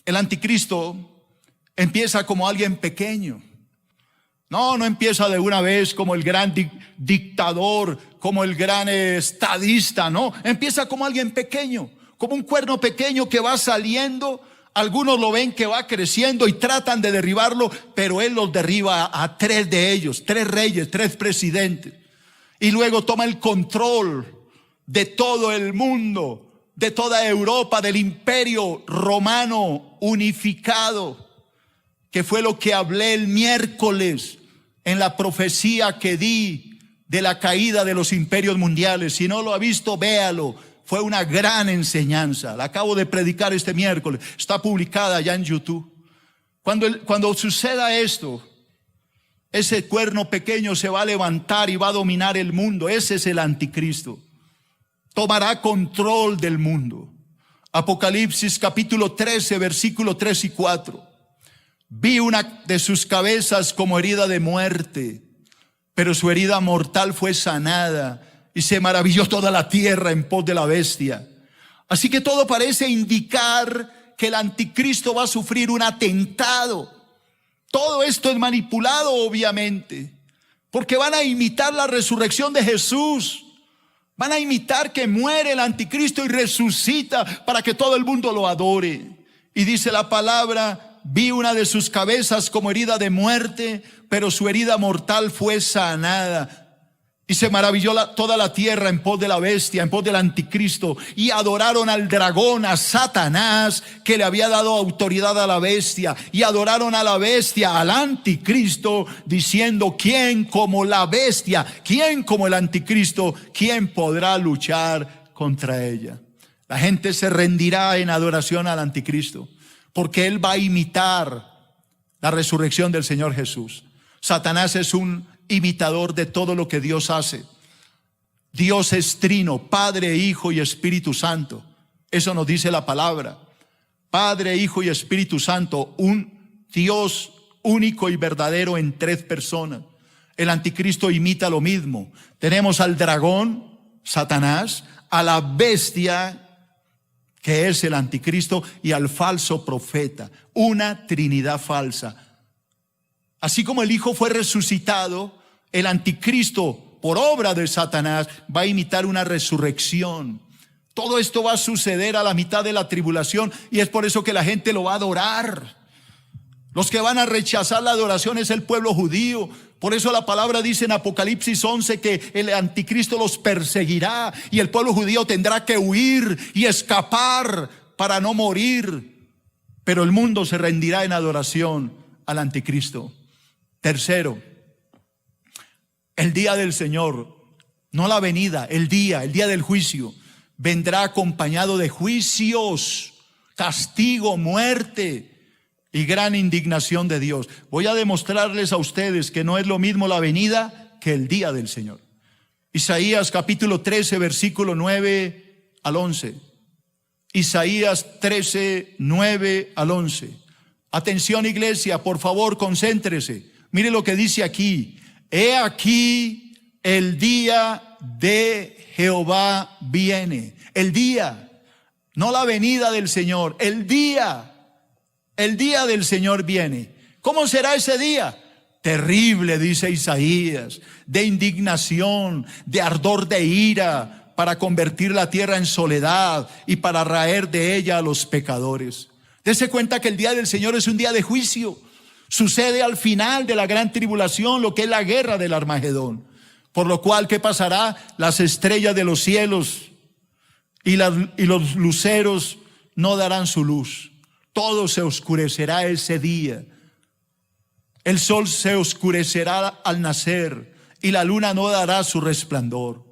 El anticristo empieza como alguien pequeño. No empieza de una vez como el gran dictador, como el gran estadista, no. Empieza como alguien pequeño, como un cuerno pequeño que va saliendo. Algunos lo ven que va creciendo y tratan de derribarlo, pero él los derriba a 3 de ellos, 3 reyes, 3 presidentes. Y luego toma el control de todo el mundo, de toda Europa, del imperio romano unificado, que fue lo que hablé el miércoles en la profecía que di de la caída de los imperios mundiales. Si no lo ha visto, véalo. Fue una gran enseñanza. La acabo de predicar este miércoles. Está publicada ya en YouTube. Cuando suceda esto, ese cuerno pequeño se va a levantar y va a dominar el mundo. Ese es el anticristo. Tomará control del mundo. Apocalipsis capítulo 13, versículo 3 y 4. Vi una de sus cabezas como herida de muerte, pero su herida mortal fue sanada. Y se maravilló toda la tierra en pos de la bestia. Así que todo parece indicar que el anticristo va a sufrir un atentado. Todo esto es manipulado, obviamente, porque van a imitar la resurrección de Jesús. Van a imitar que muere el anticristo y resucita para que todo el mundo lo adore. Y dice la palabra, vi una de sus cabezas como herida de muerte, pero su herida mortal fue sanada. Y se maravilló toda la tierra en pos de la bestia, en pos del anticristo. Y adoraron al dragón, a Satanás, que le había dado autoridad a la bestia. Y adoraron a la bestia, al anticristo, diciendo, ¿quién como la bestia? ¿Quién como el anticristo? ¿Quién podrá luchar contra ella? La gente se rendirá en adoración al anticristo, porque él va a imitar la resurrección del Señor Jesús. Satanás es un imitador de todo lo que Dios hace. Dios es trino, Padre, Hijo y Espíritu Santo. Eso nos dice la palabra. Padre, Hijo y Espíritu Santo, un Dios único y verdadero en 3 personas. El anticristo imita lo mismo. Tenemos al dragón, Satanás, a la bestia, que es el anticristo, y al falso profeta. Una trinidad falsa. Así como el Hijo fue resucitado, el anticristo, por obra de Satanás, va a imitar una resurrección. Todo esto va a suceder a la mitad de la tribulación, y es por eso que la gente lo va a adorar. Los que van a rechazar la adoración es el pueblo judío. Por eso la palabra dice en Apocalipsis 11 que el anticristo los perseguirá y el pueblo judío tendrá que huir y escapar para no morir. Pero el mundo se rendirá en adoración al anticristo. Tercero, el día del Señor, no la venida, el día del juicio, vendrá acompañado de juicios, castigo, muerte y gran indignación de Dios. Voy a demostrarles a ustedes que no es lo mismo la venida que el día del Señor. Isaías capítulo 13, versículo 9 al 11. Isaías 13, 9 al 11. Atención, iglesia, por favor, concéntrese. Mire lo que dice aquí. He aquí el día de Jehová viene. El día, no la venida del Señor, el día del Señor viene. ¿Cómo será ese día? Terrible, dice Isaías, de indignación, de ardor de ira, para convertir la tierra en soledad y para raer de ella a los pecadores. Dese cuenta que el día del Señor es un día de juicio. Sucede al final de la gran tribulación, lo que es la guerra del Armagedón. Por lo cual, ¿qué pasará? Las estrellas de los cielos y los luceros no darán su luz. Todo se oscurecerá ese día. El sol se oscurecerá al nacer y la luna no dará su resplandor.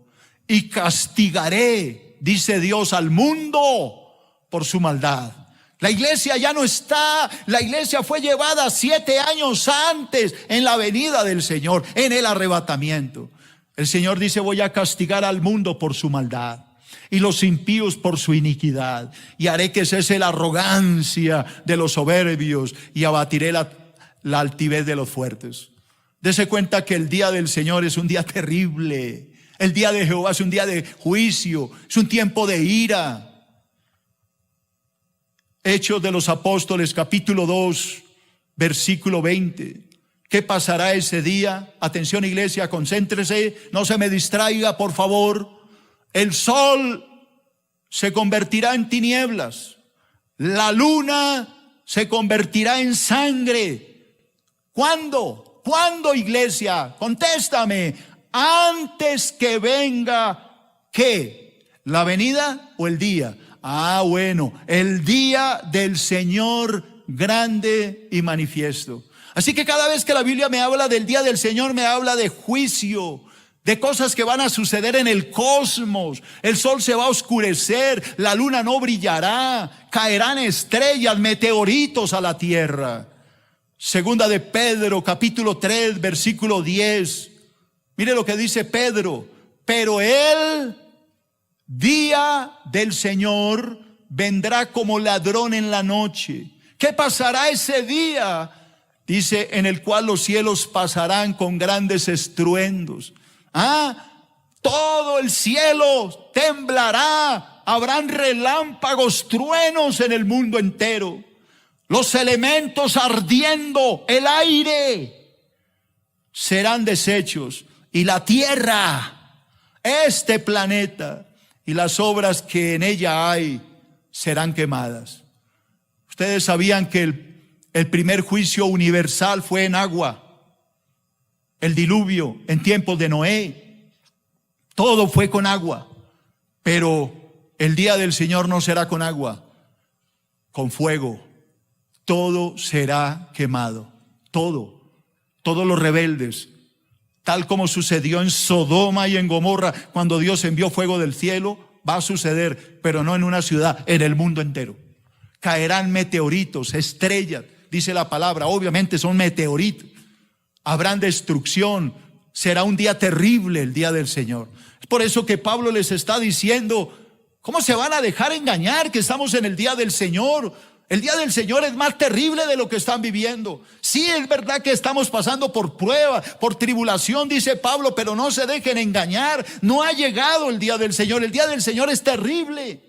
Y castigaré, dice Dios, al mundo por su maldad. La iglesia ya no está, la iglesia fue llevada 7 años antes en la venida del Señor, en el arrebatamiento. El Señor dice: voy a castigar al mundo por su maldad y los impíos por su iniquidad, y haré que cese la arrogancia de los soberbios y abatiré la altivez de los fuertes. Dese cuenta que el día del Señor es un día terrible. El día de Jehová es un día de juicio, es un tiempo de ira. Hechos de los Apóstoles, capítulo 2, versículo 20. ¿Qué pasará ese día? Atención, iglesia, concéntrese, no se me distraiga, por favor. El sol se convertirá en tinieblas, la luna se convertirá en sangre. ¿Cuándo? ¿Cuándo, iglesia? Contéstame. Antes que venga, ¿qué? ¿La venida o el día? Bueno, el día del Señor grande y manifiesto. Así que cada vez que la Biblia me habla del día del Señor, me habla de juicio, de cosas que van a suceder en el cosmos. El sol se va a oscurecer, la luna no brillará, caerán estrellas, meteoritos a la tierra. Segunda de Pedro, capítulo 3, versículo 10. Mire lo que dice Pedro: pero el día del Señor vendrá como ladrón en la noche. ¿Qué pasará ese día? Dice: en el cual los cielos pasarán con grandes estruendos. Todo el cielo temblará, habrán relámpagos, truenos en el mundo entero, los elementos ardiendo, el aire serán deshechos, y la tierra, este planeta y las obras que en ella hay serán quemadas. Ustedes sabían que el primer juicio universal fue en agua. El diluvio en tiempos de Noé, todo fue con agua. Pero el día del Señor no será con agua, con fuego. Todo será quemado, todos los rebeldes, tal como sucedió en Sodoma y en Gomorra, cuando Dios envió fuego del cielo. Va a suceder, pero no en una ciudad, en el mundo entero. Caerán meteoritos, estrellas, dice la palabra, obviamente son meteoritos. Habrán destrucción, será un día terrible el día del Señor. Es por eso que Pablo les está diciendo: ¿cómo se van a dejar engañar que estamos en el día del Señor? El día del Señor es más terrible de lo que están viviendo. Sí, es verdad que estamos pasando por prueba, por tribulación, dice Pablo, pero no se dejen engañar. No ha llegado el día del Señor. El día del Señor es terrible.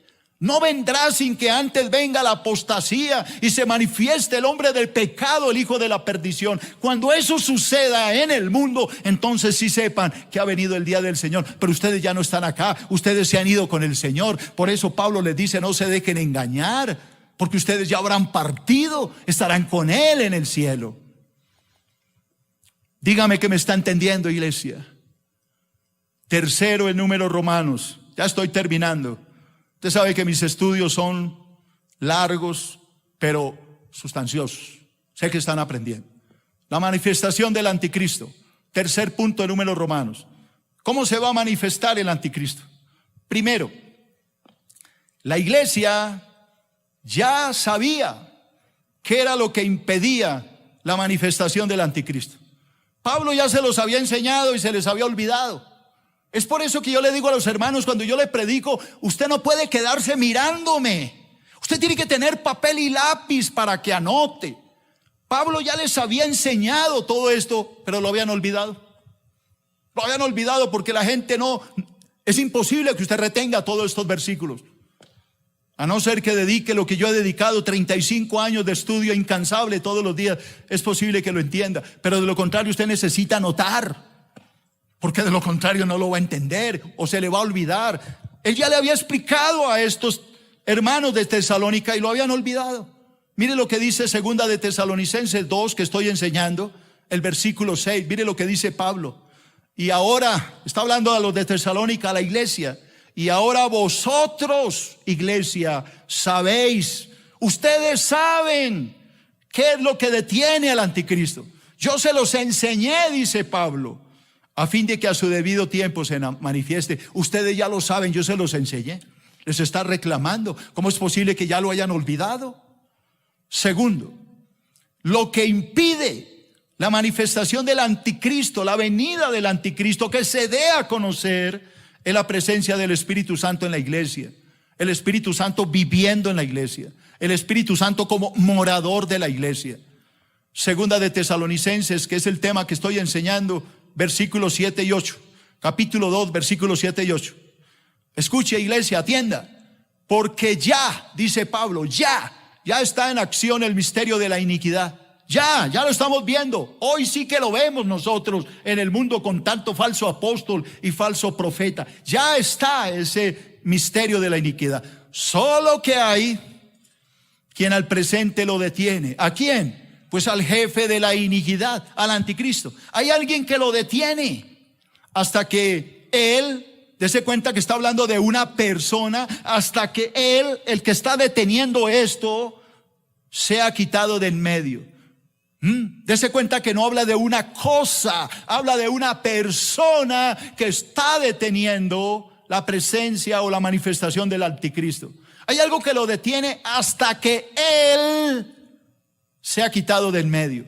No vendrá sin que antes venga la apostasía y se manifieste el hombre del pecado, el hijo de la perdición. Cuando eso suceda en el mundo, entonces sí sepan que ha venido el día del Señor. Pero ustedes ya no están acá, ustedes se han ido con el Señor. Por eso Pablo les dice: no se dejen engañar, porque ustedes ya habrán partido, estarán con Él en el cielo. Dígame que me está entendiendo, iglesia. Tercero, el número Romanos. Ya estoy terminando. Usted sabe que mis estudios son largos, pero sustanciosos. Sé que están aprendiendo. La manifestación del anticristo. Tercer punto, el número Romanos. ¿Cómo se va a manifestar el anticristo? Primero, la iglesia ya sabía qué era lo que impedía la manifestación del anticristo. Pablo ya se los había enseñado y se les había olvidado. Es por eso que yo le digo a los hermanos, cuando yo le predico: usted no puede quedarse mirándome. Usted tiene que tener papel y lápiz para que anote. Pablo ya les había enseñado todo esto, pero lo habían olvidado. Lo habían olvidado porque la gente no... Es imposible que usted retenga todos estos versículos, a no ser que dedique lo que yo he dedicado, 35 años de estudio incansable todos los días. Es posible que lo entienda, pero de lo contrario usted necesita anotar, porque de lo contrario no lo va a entender o se le va a olvidar. Él ya le había explicado a estos hermanos de Tesalónica y lo habían olvidado. Mire lo que dice segunda de Tesalonicenses 2, que estoy enseñando, el versículo 6. Mire lo que dice Pablo. Y ahora, está hablando a los de Tesalónica, a la iglesia: y ahora vosotros, iglesia, sabéis, ustedes saben qué es lo que detiene al anticristo. Yo se los enseñé, dice Pablo, a fin de que a su debido tiempo se manifieste. Ustedes ya lo saben, yo se los enseñé. Les está reclamando. ¿Cómo es posible que ya lo hayan olvidado? Segundo, lo que impide la manifestación del anticristo, la venida del anticristo, que se dé a conocer, es la presencia del Espíritu Santo en la iglesia. El Espíritu Santo viviendo en la iglesia. El Espíritu Santo como morador de la iglesia. Segunda de Tesalonicenses, que es el tema que estoy enseñando, versículos 7 y 8. Capítulo 2, versículos 7 y 8. Escuche, iglesia, atienda. Porque ya, dice Pablo, ya está en acción el misterio de la iniquidad. Ya lo estamos viendo. Hoy sí que lo vemos nosotros en el mundo con tanto falso apóstol y falso profeta. Ya está ese misterio de la iniquidad. Solo que hay quien al presente lo detiene. ¿A quién? Pues al jefe de la iniquidad, al anticristo. Hay alguien que lo detiene hasta que él, dése cuenta que está hablando de una persona, hasta que él, el que está deteniendo esto, sea quitado de en medio. Dese cuenta que no habla de una cosa, habla de una persona que está deteniendo la presencia o la manifestación del anticristo. Hay algo que lo detiene hasta que él sea quitado del medio.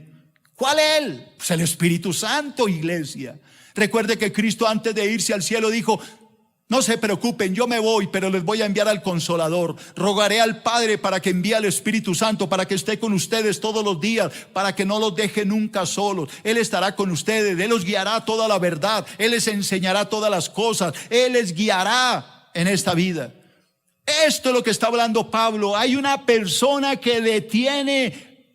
¿Cuál él? Pues el Espíritu Santo, iglesia. Recuerde que Cristo, antes de irse al cielo, dijo: no se preocupen, yo me voy, pero les voy a enviar al Consolador. Rogaré al Padre para que envíe al Espíritu Santo, para que esté con ustedes todos los días, para que no los deje nunca solos. Él estará con ustedes, Él los guiará toda la verdad, Él les enseñará todas las cosas, Él les guiará en esta vida. Esto es lo que está hablando Pablo. Hay una persona que detiene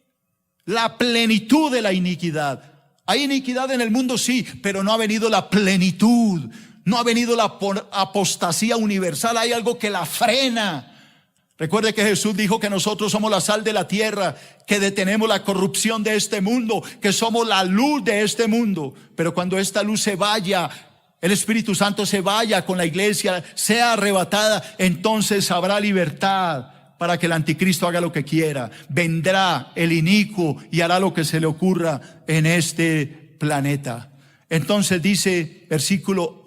la plenitud de la iniquidad. Hay iniquidad en el mundo, sí, pero no ha venido la plenitud. No ha venido la apostasía universal. Hay algo que la frena. Recuerde que Jesús dijo que nosotros somos la sal de la tierra, que detenemos la corrupción de este mundo, que somos la luz de este mundo. Pero cuando esta luz se vaya, el Espíritu Santo se vaya con la iglesia, sea arrebatada, entonces habrá libertad para que el anticristo haga lo que quiera. Vendrá el inicuo y hará lo que se le ocurra en este planeta. Entonces dice versículo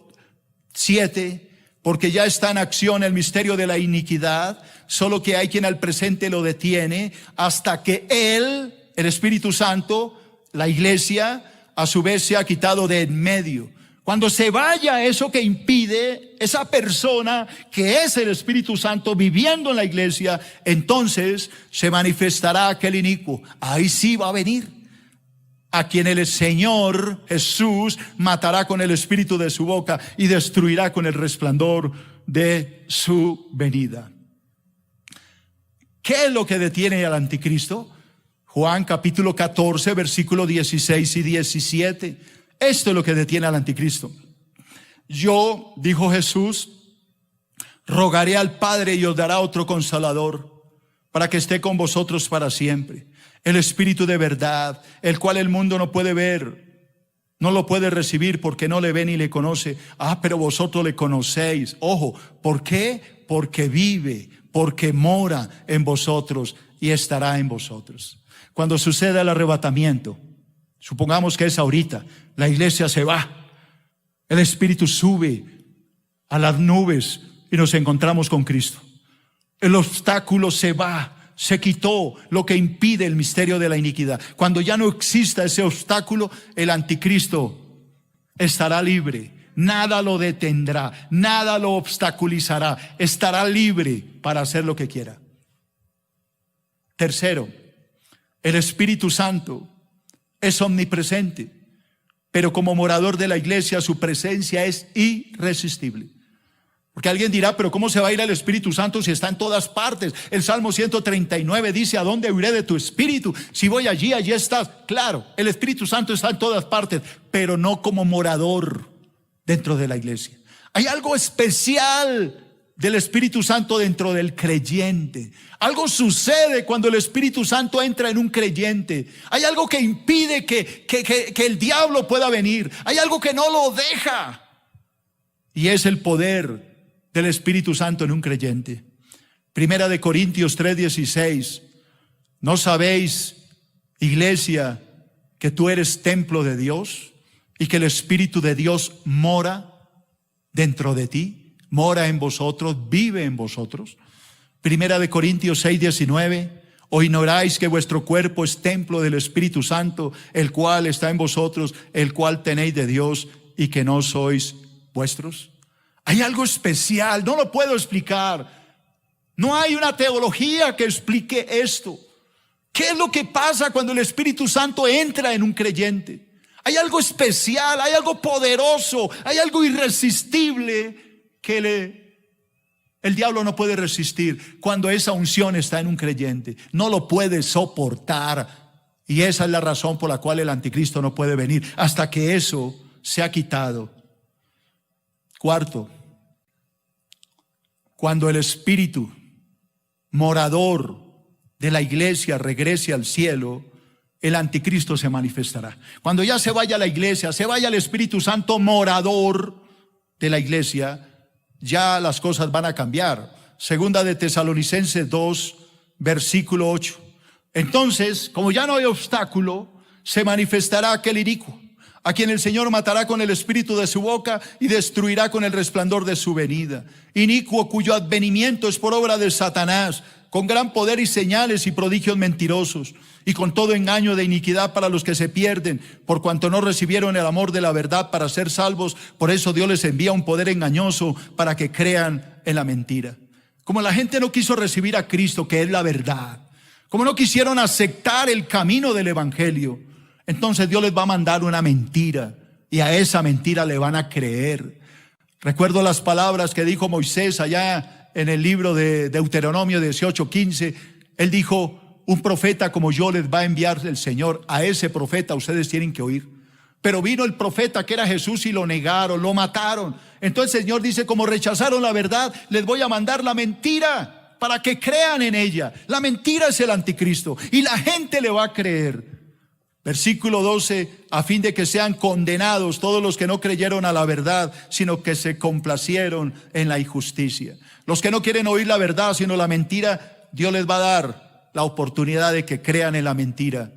7, porque ya está en acción el misterio de la iniquidad, solo que hay quien al presente lo detiene hasta que él, el Espíritu Santo, la iglesia, a su vez se ha quitado de en medio. Cuando se vaya eso que impide, esa persona que es el Espíritu Santo viviendo en la iglesia, entonces se manifestará aquel inicuo. Ahí sí va a venir, a quien el Señor Jesús matará con el espíritu de su boca y destruirá con el resplandor de su venida. ¿Qué es lo que detiene al anticristo? Juan capítulo 14, versículos 16 y 17. Esto es lo que detiene al anticristo. Yo, dijo Jesús, rogaré al Padre y os dará otro consolador para que esté con vosotros para siempre. El Espíritu de verdad, el cual el mundo no puede ver, no lo puede recibir porque no le ve ni le conoce. Pero vosotros le conocéis. Ojo, ¿por qué? Porque vive, porque mora en vosotros y estará en vosotros. Cuando suceda el arrebatamiento, supongamos que es ahorita, la iglesia se va, el Espíritu sube a las nubes y nos encontramos con Cristo. El obstáculo se va. Se quitó lo que impide el misterio de la iniquidad. Cuando ya no exista ese obstáculo, el anticristo estará libre. Nada lo detendrá, nada lo obstaculizará. Estará libre para hacer lo que quiera. Tercero, el Espíritu Santo es omnipresente, pero como morador de la iglesia su presencia es irresistible. Porque alguien dirá, pero ¿cómo se va a ir el Espíritu Santo si está en todas partes? El Salmo 139 dice, ¿a dónde huiré de tu Espíritu? Si voy allí, allí estás. Claro, el Espíritu Santo está en todas partes, pero no como morador dentro de la iglesia. Hay algo especial del Espíritu Santo dentro del creyente. Algo sucede cuando el Espíritu Santo entra en un creyente. Hay algo que impide que el diablo pueda venir. Hay algo que no lo deja. Y es el poder del Espíritu Santo en un creyente. Primera de Corintios 3:16. ¿No sabéis, iglesia, que tú eres templo de Dios y que el Espíritu de Dios mora dentro de ti? Mora en vosotros, vive en vosotros. Primera de Corintios 6:19. ¿O ignoráis que vuestro cuerpo es templo del Espíritu Santo, el cual está en vosotros, el cual tenéis de Dios y que no sois vuestros? Hay algo especial, no lo puedo explicar. No hay una teología que explique esto. ¿Qué es lo que pasa cuando el Espíritu Santo entra en un creyente? Hay algo especial, hay algo poderoso, hay algo irresistible que el diablo no puede resistir cuando esa unción está en un creyente. No lo puede soportar. Y esa es la razón por la cual el anticristo no puede venir hasta que eso se ha quitado. Cuarto, cuando el Espíritu morador de la iglesia regrese al cielo, el anticristo se manifestará. Cuando ya se vaya la iglesia, se vaya el Espíritu Santo morador de la iglesia, ya las cosas van a cambiar. Segunda de Tesalonicenses 2, versículo 8. Entonces, como ya no hay obstáculo, se manifestará aquel inicuo, a quien el Señor matará con el espíritu de su boca y destruirá con el resplandor de su venida. Inicuo cuyo advenimiento es por obra de Satanás, con gran poder y señales y prodigios mentirosos, y con todo engaño de iniquidad para los que se pierden, por cuanto no recibieron el amor de la verdad para ser salvos. Por eso Dios les envía un poder engañoso para que crean en la mentira. Como la gente no quiso recibir a Cristo, que es la verdad, como no quisieron aceptar el camino del evangelio, entonces Dios les va a mandar una mentira y a esa mentira le van a creer. Recuerdo las palabras que dijo Moisés allá en el libro de Deuteronomio 18:15. Él dijo, un profeta como yo les va a enviar el Señor. A ese profeta ustedes tienen que oír. Pero vino el profeta que era Jesús y lo negaron, lo mataron. Entonces el Señor dice, como rechazaron la verdad, les voy a mandar la mentira para que crean en ella. La mentira es el anticristo y la gente le va a creer. Versículo 12, a fin de que sean condenados todos los que no creyeron a la verdad, sino que se complacieron en la injusticia. Los que no quieren oír la verdad, sino la mentira, Dios les va a dar la oportunidad de que crean en la mentira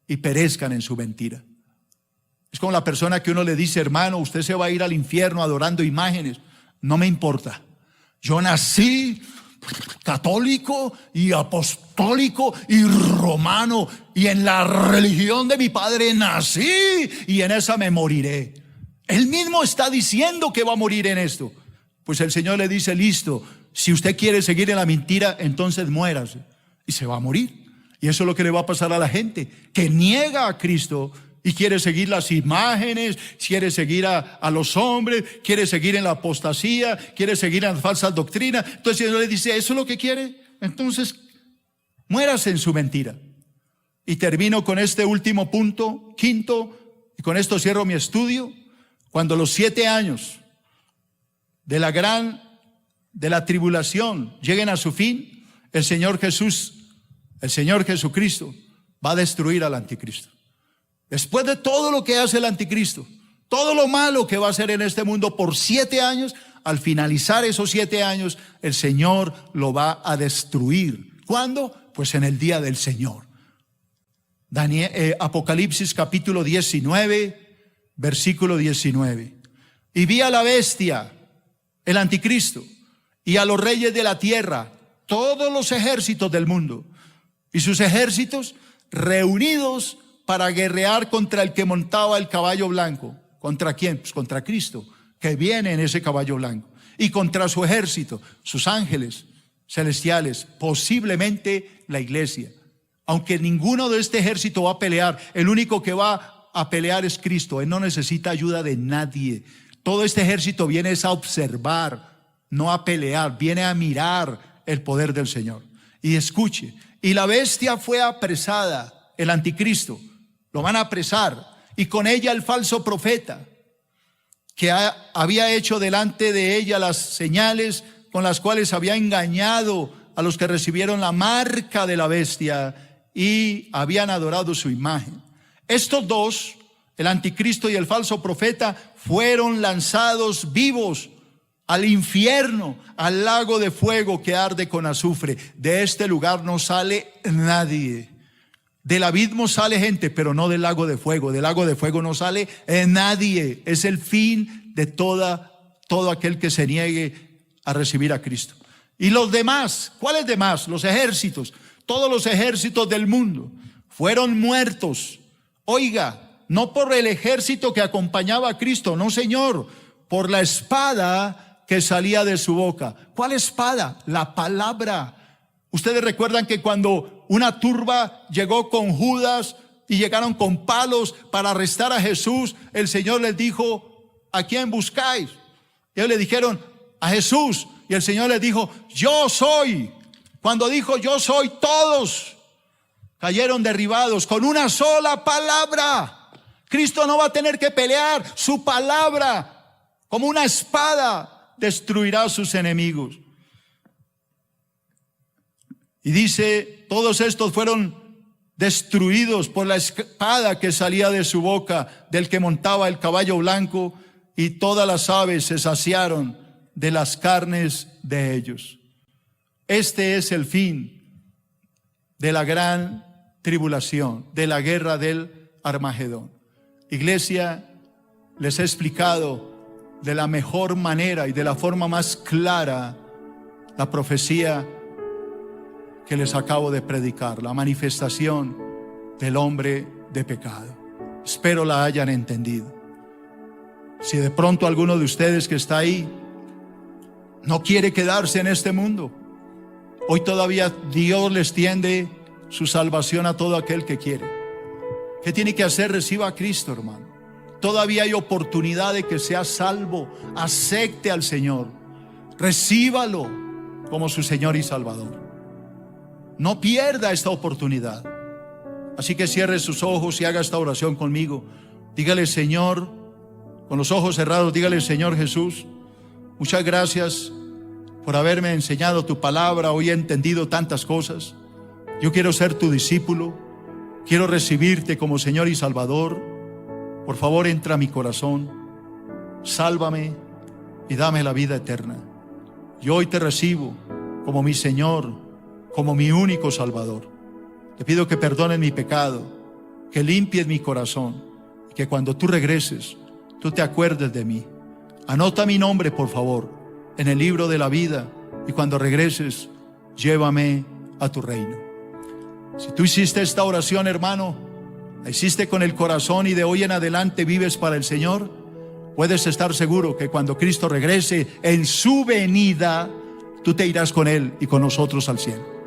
y perezcan en su mentira. Es como la persona que uno le dice, hermano, usted se va a ir al infierno adorando imágenes. No me importa. Yo nací católico y apostólico y romano, y en la religión de mi padre nací y en esa me moriré. Él mismo está diciendo que va a morir en esto. Pues el Señor le dice, listo, si usted quiere seguir en la mentira, entonces muérase, y se va a morir. Y eso es lo que le va a pasar a la gente que niega a Cristo y quiere seguir las imágenes, quiere seguir a los hombres, quiere seguir en la apostasía, quiere seguir en las falsas doctrinas. Entonces el Señor le dice, ¿eso es lo que quiere? Entonces Muérase en su mentira. Y termino con este último punto, quinto, y con esto cierro mi estudio. Cuando los 7 años de la tribulación lleguen a su fin, el Señor Jesucristo va a destruir al anticristo. Después de todo lo que hace el anticristo, todo lo malo que va a hacer en este mundo por 7 años, al finalizar esos 7 años, el Señor lo va a destruir. ¿Cuándo? Pues en el día del Señor. Apocalipsis capítulo 19, versículo 19. Y vi a la bestia, el anticristo, y a los reyes de la tierra, todos los ejércitos del mundo, y sus ejércitos reunidos para guerrear contra el que montaba el caballo blanco. ¿Contra quién? Pues contra Cristo, que viene en ese caballo blanco. Y contra su ejército, sus ángeles celestiales, posiblemente la iglesia. Aunque ninguno de este ejército va a pelear, el único que va a pelear es Cristo. Él no necesita ayuda de nadie. Todo este ejército viene a observar, no a pelear, viene a mirar el poder del Señor. Y escuche, y la bestia fue apresada, el anticristo, lo van a apresar, y con ella el falso profeta, que había hecho delante de ella las señales con las cuales había engañado a los que recibieron la marca de la bestia y habían adorado su imagen. Estos dos, el anticristo y el falso profeta, fueron lanzados vivos al infierno, al lago de fuego que arde con azufre. De este lugar no sale nadie. Del abismo sale gente, pero no del lago de fuego. Del lago de fuego no sale nadie. Es el fin de todo aquel que se niegue a recibir a Cristo. Y los demás, ¿cuáles demás? Los ejércitos, todos los ejércitos del mundo fueron muertos. Oiga, no por el ejército que acompañaba a Cristo, no, señor, por la espada que salía de su boca. ¿Cuál espada? La palabra. Ustedes recuerdan que cuando una turba llegó con Judas y llegaron con palos para arrestar a Jesús, el Señor les dijo: ¿a quién buscáis? Y ellos le dijeron: a Jesús. Y el Señor les dijo: yo soy. Cuando dijo yo soy, todos cayeron derribados con una sola palabra. Cristo no va a tener que pelear. Su palabra, como una espada, destruirá a sus enemigos. Y dice: todos estos fueron destruidos por la espada que salía de su boca, del que montaba el caballo blanco, y todas las aves se saciaron de las carnes de ellos. Este es el fin de la gran tribulación, de la guerra del Armagedón. Iglesia, les he explicado de la mejor manera y de la forma más clara la profecía que les acabo de predicar, la manifestación del hombre de pecado. Espero la hayan entendido. Si de pronto alguno de ustedes que está ahí no quiere quedarse en este mundo, hoy todavía Dios les tiende su salvación a todo aquel que quiere. ¿Qué tiene que hacer? Reciba a Cristo, hermano. Todavía hay oportunidad de que sea salvo. Acepte al Señor, recíbalo como su Señor y Salvador. No pierda esta oportunidad. Así que cierre sus ojos y haga esta oración conmigo. Dígale: Señor, con los ojos cerrados, dígale: Señor Jesús, muchas gracias por haberme enseñado tu palabra. Hoy he entendido tantas cosas. Yo quiero ser tu discípulo. Quiero recibirte como Señor y Salvador. Por favor, entra a mi corazón. Sálvame y dame la vida eterna. Yo hoy te recibo como mi Señor, como mi único Salvador. Te pido que perdones mi pecado, que limpies mi corazón, y que cuando tú regreses, tú te acuerdes de mí. Anota mi nombre, por favor, en el libro de la vida, y cuando regreses, llévame a tu reino. Si tú hiciste esta oración, hermano, la hiciste con el corazón y de hoy en adelante vives para el Señor, puedes estar seguro que cuando Cristo regrese en su venida, tú te irás con Él y con nosotros al cielo.